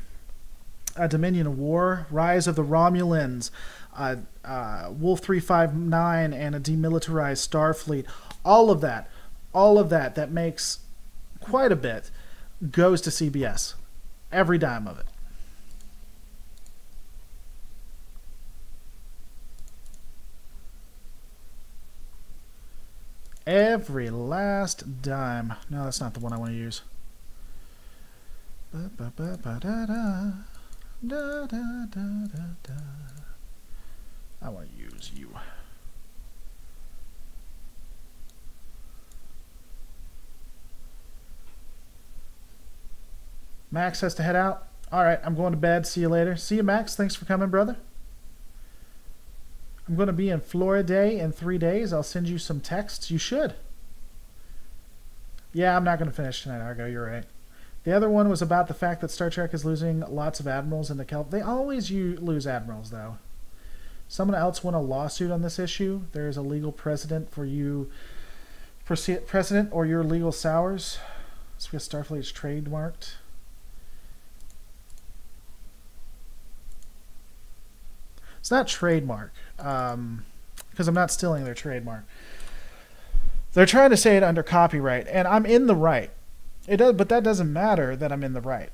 of War, Rise of the Romulans, Wolf 359, and a demilitarized Starfleet, all of that makes quite a bit, goes to CBS. Every dime of it. Every last dime. No, that's not the one I want to use. I want to use you. Max has to head out. All right, I'm going to bed. See you later. See you, Max. Thanks for coming, brother. I'm going to be in Florida in 3 days. I'll send you some texts. You should. Yeah, I'm not going to finish tonight, Argo. You're right. The other one was about the fact that Star Trek is losing lots of admirals in the Kelp. They always lose admirals, though. Someone else won a lawsuit on this issue. There is a legal precedent for precedent or your legal sours. It's because Starfleet's trademarked. It's not trademark, because I'm not stealing their trademark. They're trying to say it under copyright, and I'm in the right. It does, but that doesn't matter that I'm in the right.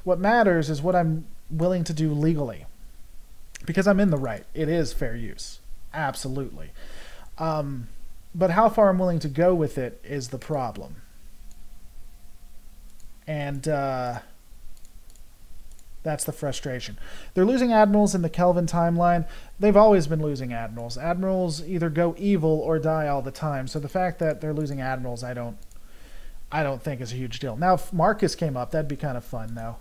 What matters is what I'm willing to do legally, because I'm in the right. It is fair use, absolutely. But how far I'm willing to go with it is the problem. And that's the frustration. They're losing admirals in the Kelvin timeline. They've always been losing admirals. Admirals either go evil or die all the time. So the fact that they're losing admirals, I don't think is a huge deal. Now, if Marcus came up, that'd be kind of fun, though.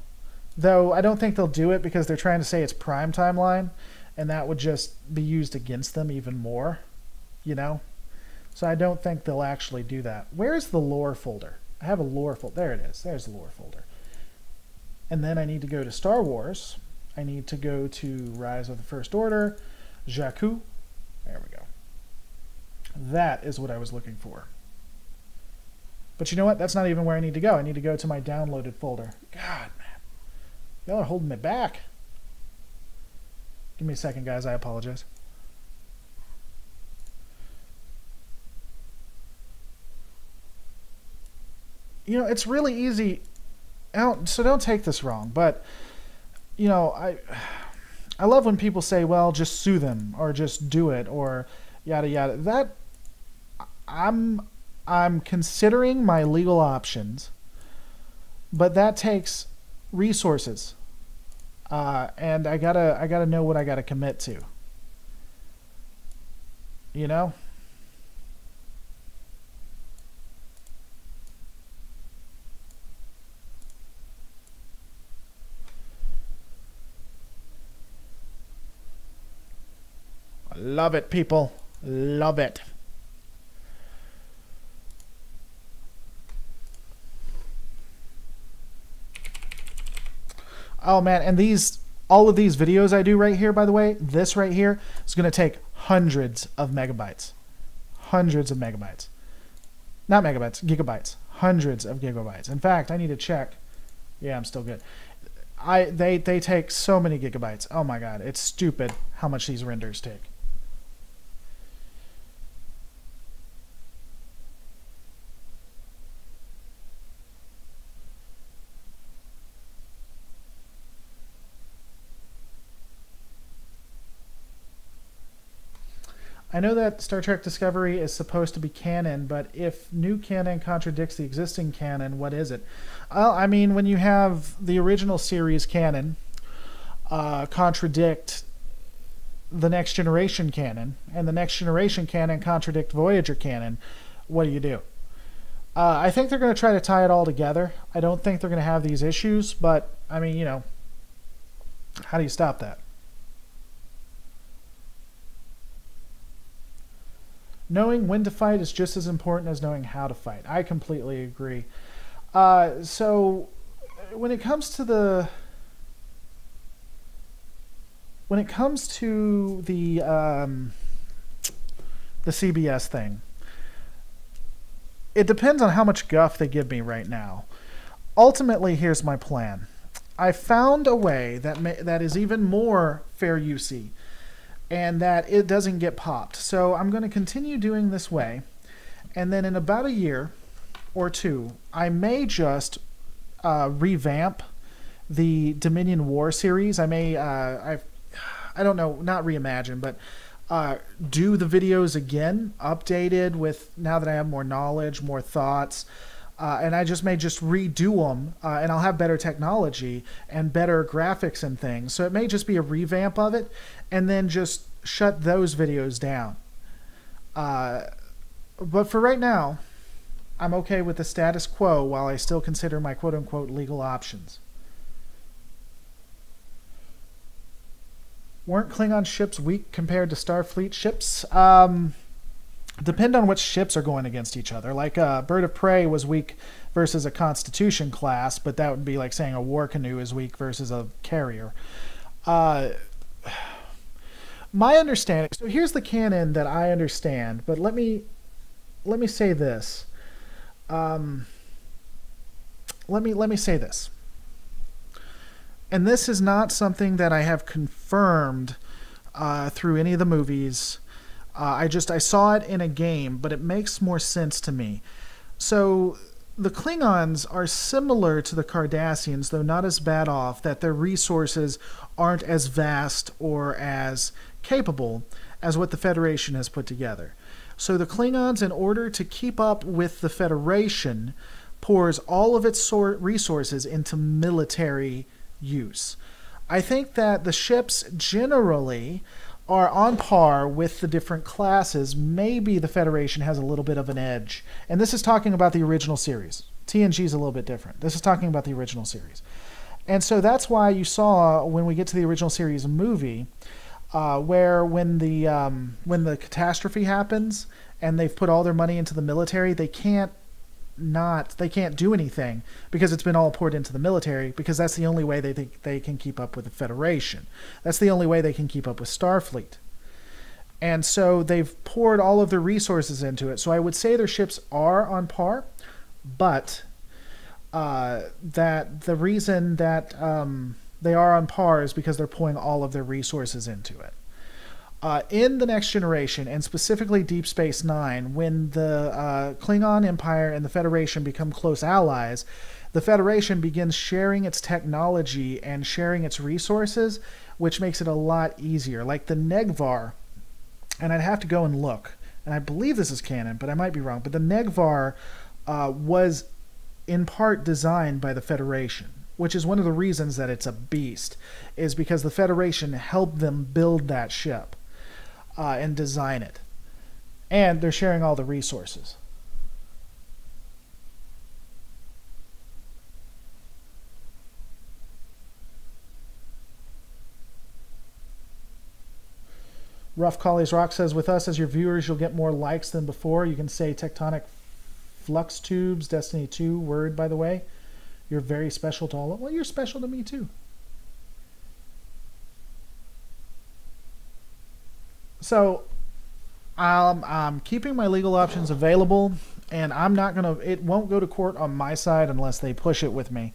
Though I don't think they'll do it because they're trying to say it's prime timeline, and that would just be used against them even more, you know? So I don't think they'll actually do that. Where's the lore folder? I have a lore folder. There it is. There's the lore folder. And then I need to go to Star Wars. I need to go to Rise of the First Order, Jakku. There we go. That is what I was looking for. But you know what? That's not even where I need to go. I need to go to my downloaded folder. God, man. Y'all are holding me back. Give me a second, guys. I apologize. You know, it's really easy. So don't take this wrong, but you know, I love when people say, "Well, just sue them or just do it or yada yada." That I'm considering my legal options, but that takes resources, and I gotta know what I gotta commit to. You know. Love it, people. Love it. Oh, man. And all of these videos I do right here, by the way, this right here is going to take hundreds of megabytes. Hundreds of megabytes. Not megabytes, gigabytes. Hundreds of gigabytes. In fact, I need to check. Yeah, I'm still good. They take so many gigabytes. Oh, my God. It's stupid how much these renders take. I know that Star Trek Discovery is supposed to be canon, but if new canon contradicts the existing canon, what is it? Well, I mean, when you have the original series canon contradict the Next Generation canon, and the Next Generation canon contradict Voyager canon, what do? I think they're going to try to tie it all together. I don't think they're going to have these issues, but, I mean, you know, how do you stop that? Knowing when to fight is just as important as knowing how to fight. I completely agree. So when it comes to the CBS thing, it depends on how much guff they give me right now. Ultimately, here's my plan. I found a way that is even more fair UC, and that it doesn't get popped. So I'm going to continue doing this way, and then in about a year or two, I may just revamp the Dominion War series. I may, I don't know, not reimagine, but do the videos again, updated with, now that I have more knowledge, more thoughts, and I just may just redo them, and I'll have better technology and better graphics and things. So it may just be a revamp of it, and then just shut those videos down. But for right now, I'm okay with the status quo while I still consider my quote-unquote legal options. Weren't Klingon ships weak compared to Starfleet ships? Depend on which ships are going against each other. Like Bird of Prey was weak versus a Constitution class, but that would be like saying a war canoe is weak versus a carrier. My understanding, so here's the canon that I understand, but let me say this. Let me say this. And this is not something that I have confirmed through any of the movies. I saw it in a game, but it makes more sense to me. So the Klingons are similar to the Cardassians, though not as bad off, that their resources aren't as vast or as capable as what the Federation has put together. So the Klingons, in order to keep up with the Federation, pours all of its resources into military use. I think that the ships generally are on par with the different classes. Maybe the Federation has a little bit of an edge. And this is talking about the original series. TNG is a little bit different. This is talking about the original series. And so that's why you saw, when we get to the original series movie, where when the catastrophe happens and they've put all their money into the military, they can't do anything because it's been all poured into the military, because that's the only way they think they can keep up with the Federation. That's the only way they can keep up with Starfleet. And so they've poured all of their resources into it. So I would say their ships are on par, but that the reason that they are on par is because they're pouring all of their resources into it. In the Next Generation, and specifically Deep Space Nine, when the Klingon Empire and the Federation become close allies, the Federation begins sharing its technology and sharing its resources, which makes it a lot easier. Like the Negvar, and I'd have to go and look, and I believe this is canon, but I might be wrong, but the Negvar was in part designed by the Federation, which is one of the reasons that it's a beast, is because the Federation helped them build that ship. And design it. And they're sharing all the resources. Rough Collie's Rock says, with us as your viewers, you'll get more likes than before. You can say tectonic flux tubes, Destiny 2, word, by the way. You're very special to all of... Well, you're special to me, too. So, I'm keeping my legal options available, and I'm not going to... It won't go to court on my side unless they push it with me.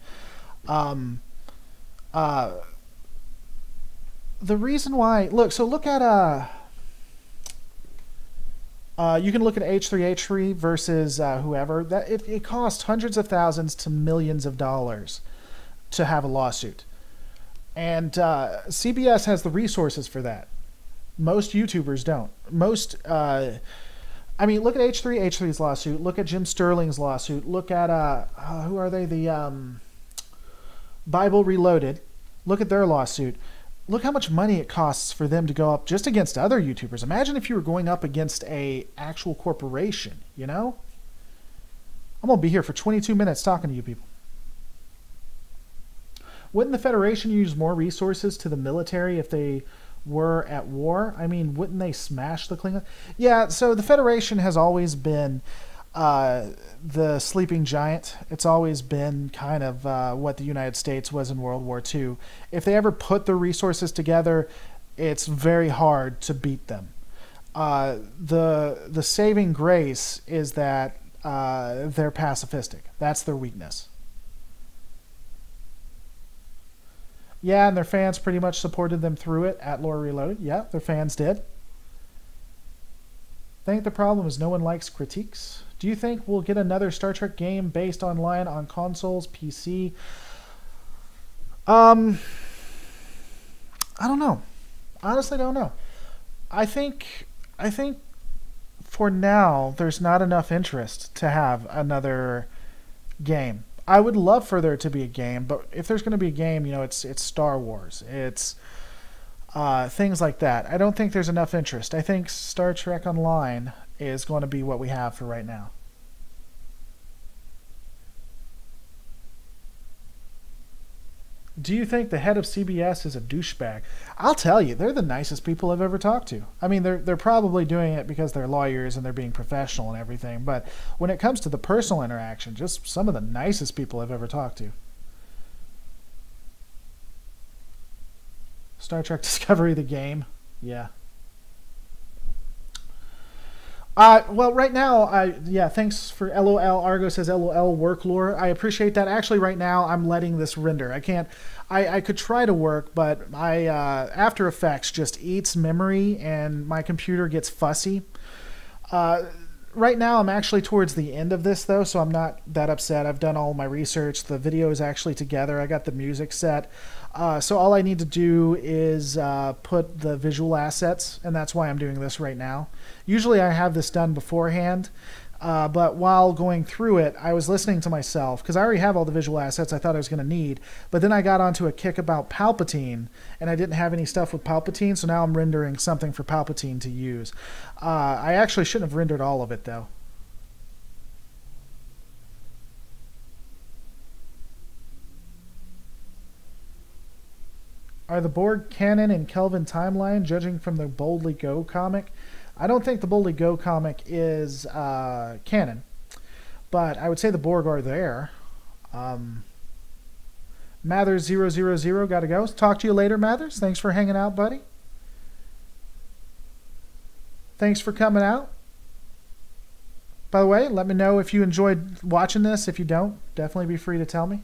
The reason why... Look at... you can look at H3H3 versus whoever. It costs hundreds of thousands to millions of dollars to have a lawsuit. And CBS has the resources for that. Most YouTubers don't. Most, I mean, look at H3H3's lawsuit. Look at Jim Sterling's lawsuit. Look at, who are they? The Bible Reloaded. Look at their lawsuit. Look how much money it costs for them to go up just against other YouTubers. Imagine if you were going up against a actual corporation, you know? I'm going to be here for 22 minutes talking to you people. Wouldn't the Federation use more resources to the military if they were at war? I mean, wouldn't they smash the Klingon? Yeah, so the Federation has always been the sleeping giant. It's always been kind of what the United States was in World War II. If they ever put the resources together, it's very hard to beat them. The saving grace is that they're pacifistic. That's their weakness. Yeah, and their fans pretty much supported them through it at Lore Reloaded. Yeah, their fans did. I think the problem is no one likes critiques. Do you think we'll get another Star Trek game based online on consoles, PC? I don't know. Honestly, don't know. I think for now there's not enough interest to have another game. I would love for there to be a game, but if there's going to be a game, you know, it's Star Wars. It's things like that. I don't think there's enough interest. I think Star Trek Online is going to be what we have for right now. Do you think the head of CBS is a douchebag? I'll tell you, they're the nicest people I've ever talked to. I mean, they're probably doing it because they're lawyers and they're being professional and everything, but when it comes to the personal interaction, just some of the nicest people I've ever talked to. Star Trek Discovery, the game. Yeah. Well, right now, yeah, thanks for LOL. Argo says LOL work lore. I appreciate that. Actually, right now, I'm letting this render. I can't, I could try to work, but After Effects just eats memory and my computer gets fussy. Right now, I'm actually towards the end of this, though, so I'm not that upset. I've done all my research. The video is actually together. I got the music set. So all I need to do is put the visual assets, and that's why I'm doing this right now. Usually I have this done beforehand, but while going through it, I was listening to myself, because I already have all the visual assets I thought I was going to need, but then I got onto a kick about Palpatine, and I didn't have any stuff with Palpatine, so now I'm rendering something for Palpatine to use. I actually shouldn't have rendered all of it, though. Are the Borg canon in Kelvin timeline, judging from the Boldly Go comic? I don't think the Boldly Go comic is canon, but I would say the Borg are there. Mathers000, gotta go. Talk to you later, Mathers. Thanks for hanging out, buddy. Thanks for coming out. By the way, let me know if you enjoyed watching this. If you don't, definitely be free to tell me.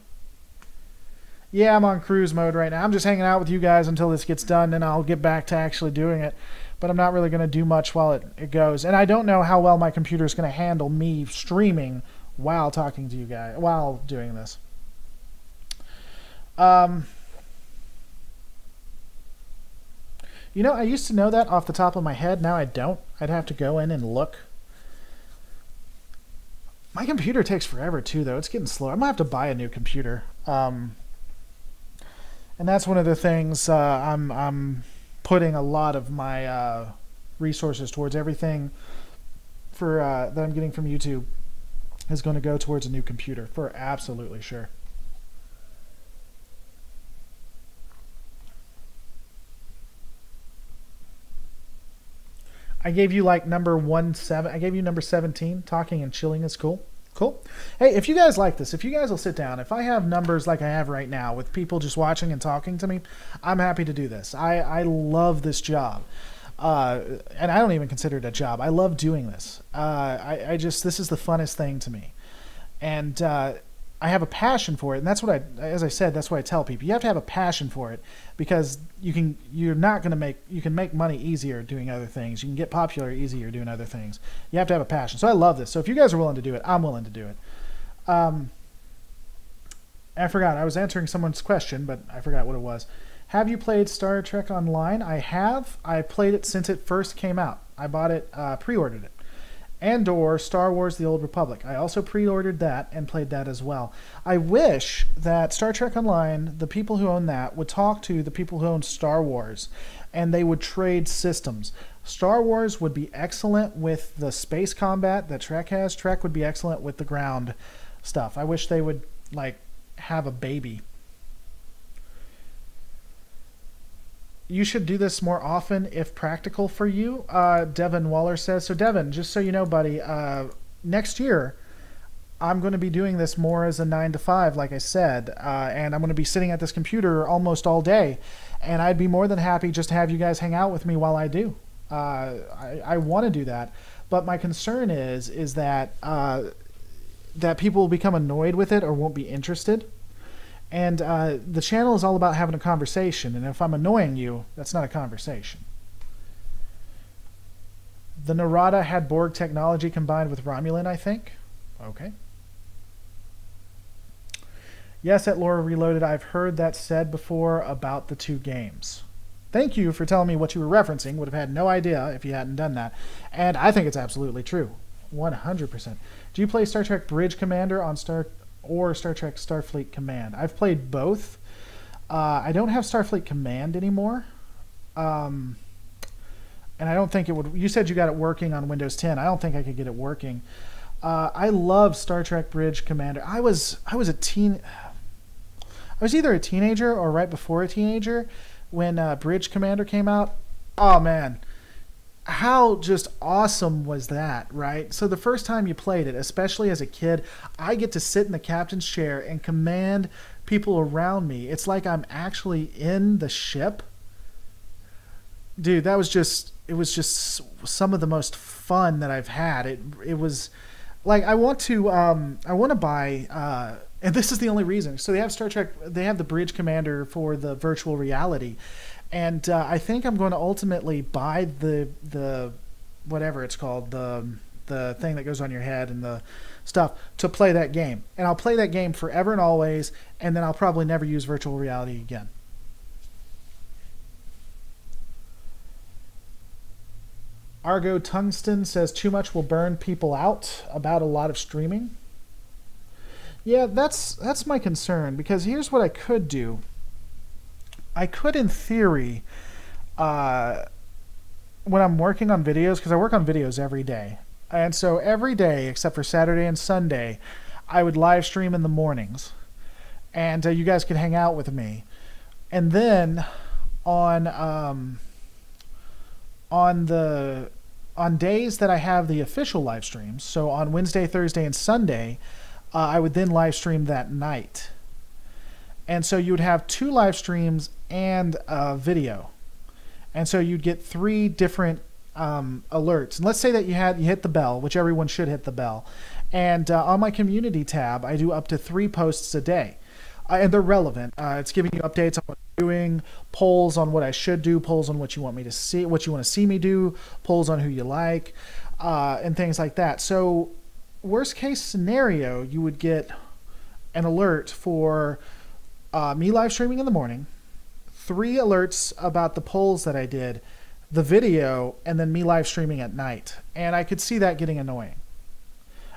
Yeah, I'm on cruise mode right now. I'm just hanging out with you guys until this gets done, and I'll get back to actually doing it. But I'm not really going to do much while it goes. And I don't know how well my computer is going to handle me streaming while talking to you guys, while doing this. You know, I used to know that off the top of my head. Now I don't. I'd have to go in and look. My computer takes forever, too, though. It's getting slow. I'm going to have to buy a new computer. And that's one of the things I'm putting a lot of my resources towards. Everything for that I'm getting from YouTube is going to go towards a new computer, for absolutely sure. I gave you like number 17. I gave you number 17. Talking and chilling is cool. Cool. Hey, if you guys like this, if you guys will sit down, if I have numbers like I have right now with people just watching and talking to me, I'm happy to do this. I love this job. And I don't even consider it a job. I love doing this. This is the funnest thing to me. And I have a passion for it. And that's what as I said, that's what I tell people. You have to have a passion for it, because you can make money easier doing other things. You can get popular easier doing other things. You have to have a passion. So I love this. So if you guys are willing to do it, I'm willing to do it. I forgot. I was answering someone's question, but I forgot what it was. Have you played Star Trek Online? I have. I played it since it first came out. I bought it, pre-ordered it. And/or Star Wars The Old Republic. I also pre-ordered that and played that as well. I wish that Star Trek Online, the people who own that, would talk to the people who own Star Wars, and they would trade systems. Star Wars would be excellent with the space combat that Trek has. Trek would be excellent with the ground stuff. I wish they would, like, have a baby. You should do this more often if practical for you, Devin Waller says. So Devin, just so you know, buddy, next year, I'm going to be doing this more as a 9 to 5, like I said, and I'm going to be sitting at this computer almost all day, and I'd be more than happy just to have you guys hang out with me while I do. I want to do that, but my concern is that that people will become annoyed with it or won't be interested. And the channel is all about having a conversation, and if I'm annoying you, that's not a conversation. The Narada had Borg technology combined with Romulan, I think. Okay. Yes, at Lore Reloaded, I've heard that said before about the two games. Thank you for telling me what you were referencing. Would have had no idea if you hadn't done that. And I think it's absolutely true. 100%. Do you play Star Trek Bridge Commander on Star Trek Starfleet Command? I've played both. I don't have Starfleet Command anymore. And I don't think it would... You said you got it working on Windows 10. I don't think I could get it working. I love Star Trek Bridge Commander. I was either a teenager or right before a teenager when Bridge Commander came out. Oh man, how just awesome was that, right? So the first time you played it, especially as a kid, I get to sit in the captain's chair and command people around me. It's like I'm actually in the ship. Dude, that was just... It was just some of the most fun that I've had. It was like I want to buy and this is the only reason. So they have Star Trek. They have the Bridge Commander for the virtual reality, and I think I'm going to ultimately buy the whatever it's called, the thing that goes on your head and the stuff to play that game. And I'll play that game forever and always, and then I'll probably never use virtual reality again. Argo Tungsten says too much will burn people out about a lot of streaming. Yeah, that's my concern, because here's what I could do. I could, in theory, when I'm working on videos, because I work on videos every day, and so every day except for Saturday and Sunday, I would live stream in the mornings, and you guys could hang out with me, and then on days that I have the official live streams, so on Wednesday, Thursday, and Sunday, I would then live stream that night. And so you would have 2 live streams and a video. And so you'd get 3 different alerts. And let's say that you hit the bell, which everyone should hit the bell. And on my community tab, I do up to 3 posts a day. And they're relevant. It's giving you updates on what I'm doing, polls on what I should do, polls on what you want me to see, what you want to see me do, polls on who you like, and things like that. So, worst case scenario, you would get an alert for me live streaming in the morning, 3 alerts about the polls that I did, the video, and then me live streaming at night. And I could see that getting annoying.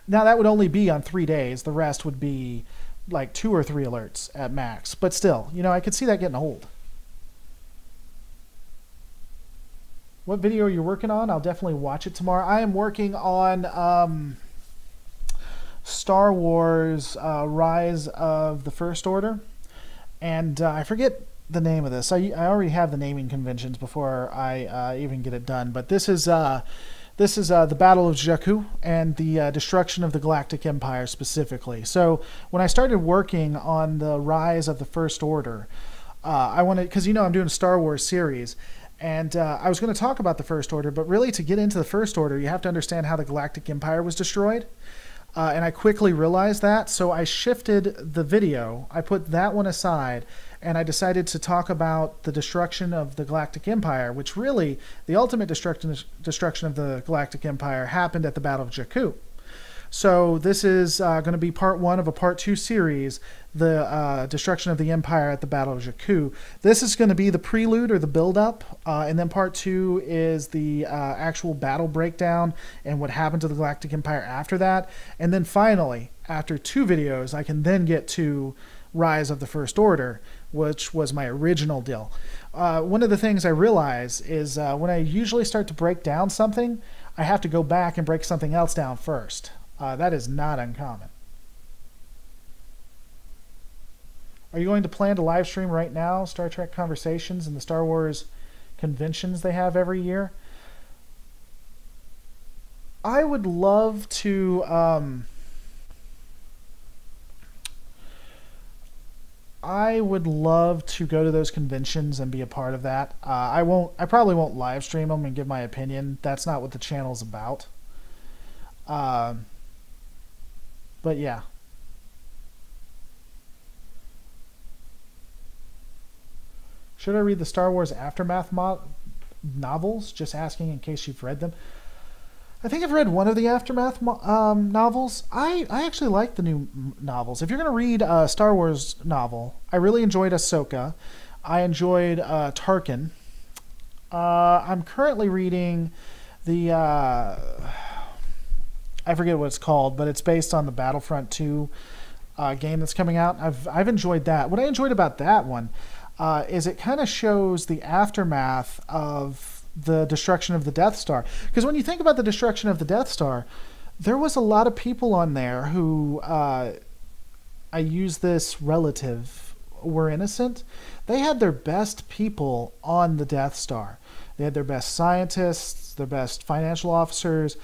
Now, that would only be on 3 days. The rest would be like 2 or 3 alerts at max, but still, you know, I could see that getting old. What video are you working on? I'll definitely watch it tomorrow. I am working on Star Wars Rise of the First Order, and I forget the name of this. I already have the naming conventions before I even get it done, but this is the Battle of Jakku and the destruction of the Galactic Empire specifically. So when I started working on the Rise of the First Order, I wanted, because you know I'm doing a Star Wars series, and I was going to talk about the First Order, but really to get into the First Order, you have to understand how the Galactic Empire was destroyed. And I quickly realized that, so I shifted the video. I put that one aside, and I decided to talk about the destruction of the Galactic Empire, which really, the ultimate destruction of the Galactic Empire happened at the Battle of Jakku. So this is going to be part 1 of a part 2 series, the destruction of the Empire at the Battle of Jakku. This is going to be the prelude or the build-up, and then part 2 is the actual battle breakdown and what happened to the Galactic Empire after that. And then finally, after 2 videos, I can then get to Rise of the First Order, which was my original deal. One of the things I realize is when I usually start to break down something, I have to go back and break something else down first. That is not uncommon. Are you going to plan to live stream right now Star Trek Conversations and the Star Wars conventions they have every year? I would love to. I would love to go to those conventions and be a part of that. I won't. I probably won't live stream them and give my opinion. That's not what the channel's about. Uh, but yeah. Should I read the Star Wars Aftermath novels? Just asking in case you've read them. I think I've read one of the Aftermath novels. I actually like the new novels. If you're going to read a Star Wars novel, I really enjoyed Ahsoka. I enjoyed Tarkin. I'm currently reading the... I forget what it's called, but it's based on the Battlefront 2 game that's coming out. I've enjoyed that. What I enjoyed about that one is it kind of shows the aftermath of the destruction of the Death Star. Because when you think about the destruction of the Death Star, there was a lot of people on there who, I use this relative, were innocent. They had their best people on the Death Star. They had their best scientists, their best financial officers,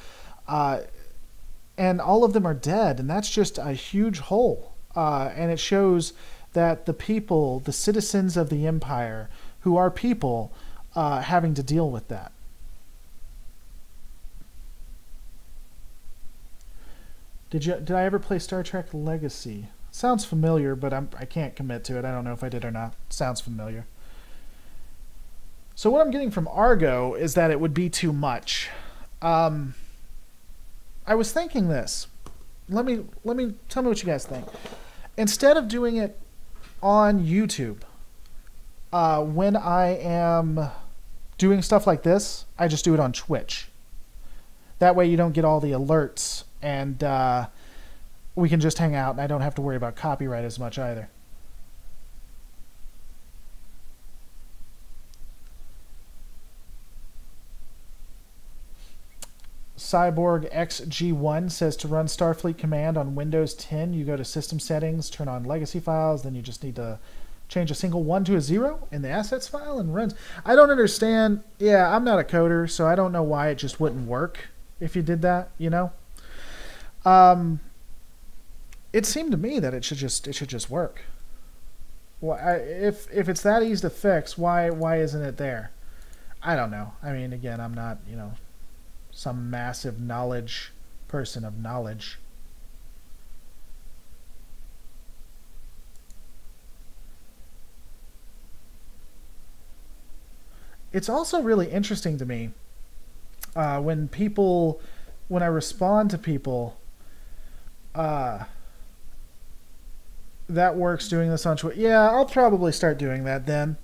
and all of them are dead, and that's just a huge hole. And it shows that the people, the citizens of the Empire, who are people, having to deal with that. Did I ever play Star Trek Legacy? Sounds familiar, but I can't commit to it. I don't know if I did or not. Sounds familiar. So what I'm getting from Argo is that it would be too much. I was thinking this. Let me tell me what you guys think. Instead of doing it on YouTube, when I am doing stuff like this, I just do it on Twitch. That way you don't get all the alerts, and we can just hang out, and I don't have to worry about copyright as much either. Cyborg XG1 says to run Starfleet Command on Windows 10, you go to System Settings, turn on Legacy Files, then you just need to change a single 1 to a 0 in the assets file and runs. I don't understand. Yeah, I'm not a coder, so I don't know why it just wouldn't work if you did that, you know? It seemed to me that it should just work. Well, if it's that easy to fix, why isn't it there? I don't know. I mean, again, I'm not, you know, some massive knowledge person of knowledge. It's also really interesting to me when I respond to people, that works doing this on Twitter. Yeah, I'll probably start doing that then.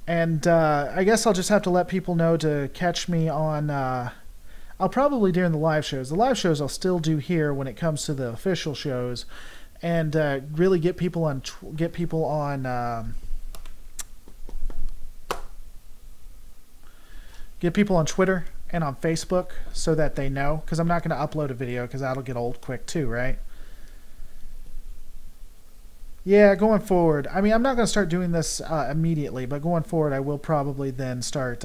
And I guess I'll just have to let people know to catch me on... I'll probably during the live shows. The live shows I'll still do here when it comes to the official shows, and really get people on Twitter and on Facebook so that they know. Because I'm not going to upload a video because that'll get old quick too, right? Yeah, going forward. I mean, I'm not going to start doing this immediately, but going forward, I will probably then start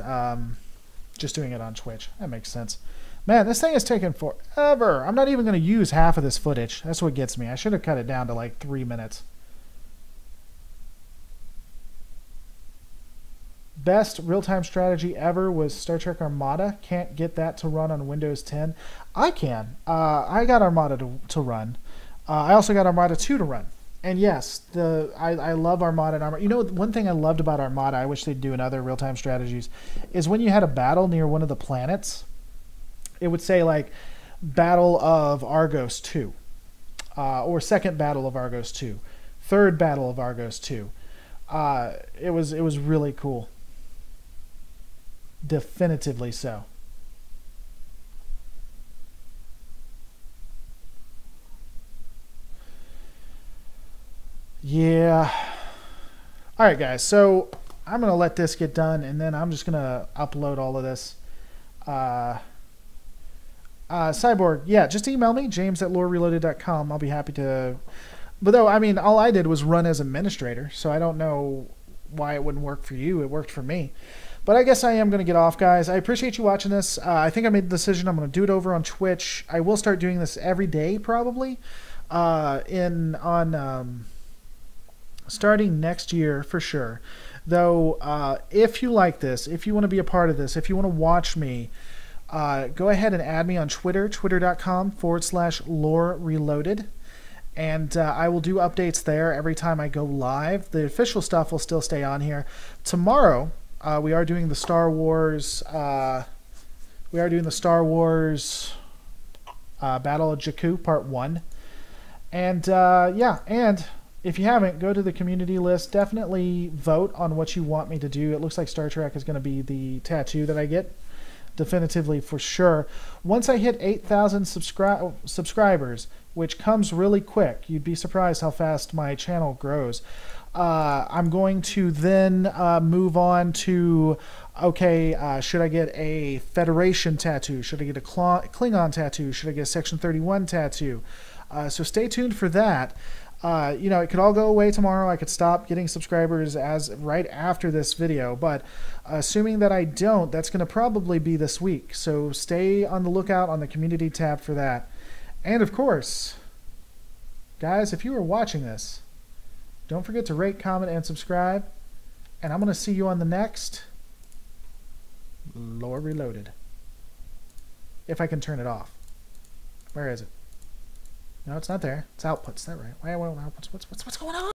just doing it on Twitch. That makes sense. Man, this thing is taking forever. I'm not even going to use half of this footage. That's what gets me. I should have cut it down to like 3 minutes. Best real-time strategy ever was Star Trek Armada. Can't get that to run on Windows 10. I can. I got Armada to run. I also got Armada 2 to run. And yes, I love Armada and Armada. You know, one thing I loved about Armada, I wish they'd do in other real-time strategies, is when you had a battle near one of the planets, it would say like Battle of Argos 2, or Second Battle of Argos 2, Third Battle of Argos 2. It was really cool. Definitively so. Yeah. All right, guys. So I'm going to let this get done, and then I'm just going to upload all of this. Cyborg, yeah, just email me, james@lorereloaded.com. I'll be happy to. But though, I mean, all I did was run as administrator, so I don't know why it wouldn't work for you. It worked for me. But I guess I am going to get off, guys. I appreciate you watching this. I think I made the decision I'm going to do it over on Twitch. I will start doing this every day, probably, starting next year for sure. Though, if you like this, if you want to be a part of this, if you want to watch me, go ahead and add me on Twitter, twitter.com/lore reloaded. And I will do updates there every time I go live. The official stuff will still stay on here. Tomorrow, we are doing the Star Wars. Battle of Jakku Part 1. And yeah, and if you haven't, go to the community list. Definitely vote on what you want me to do. It looks like Star Trek is going to be the tattoo that I get. Definitively, for sure. Once I hit 8,000 subscribers, which comes really quick, you'd be surprised how fast my channel grows. I'm going to then move on to, okay, should I get a Federation tattoo? Should I get a Klingon tattoo? Should I get a Section 31 tattoo? So stay tuned for that. You know, it could all go away tomorrow. I could stop getting subscribers as right after this video, but assuming that I don't, that's going to probably be this week. So stay on the lookout on the community tab for that. And of course, guys, if you are watching this, don't forget to rate, comment, and subscribe. And I'm going to see you on the next Lore Reloaded. If I can turn it off. Where is it? No, it's not there. It's outputs. Is that right? What's going on?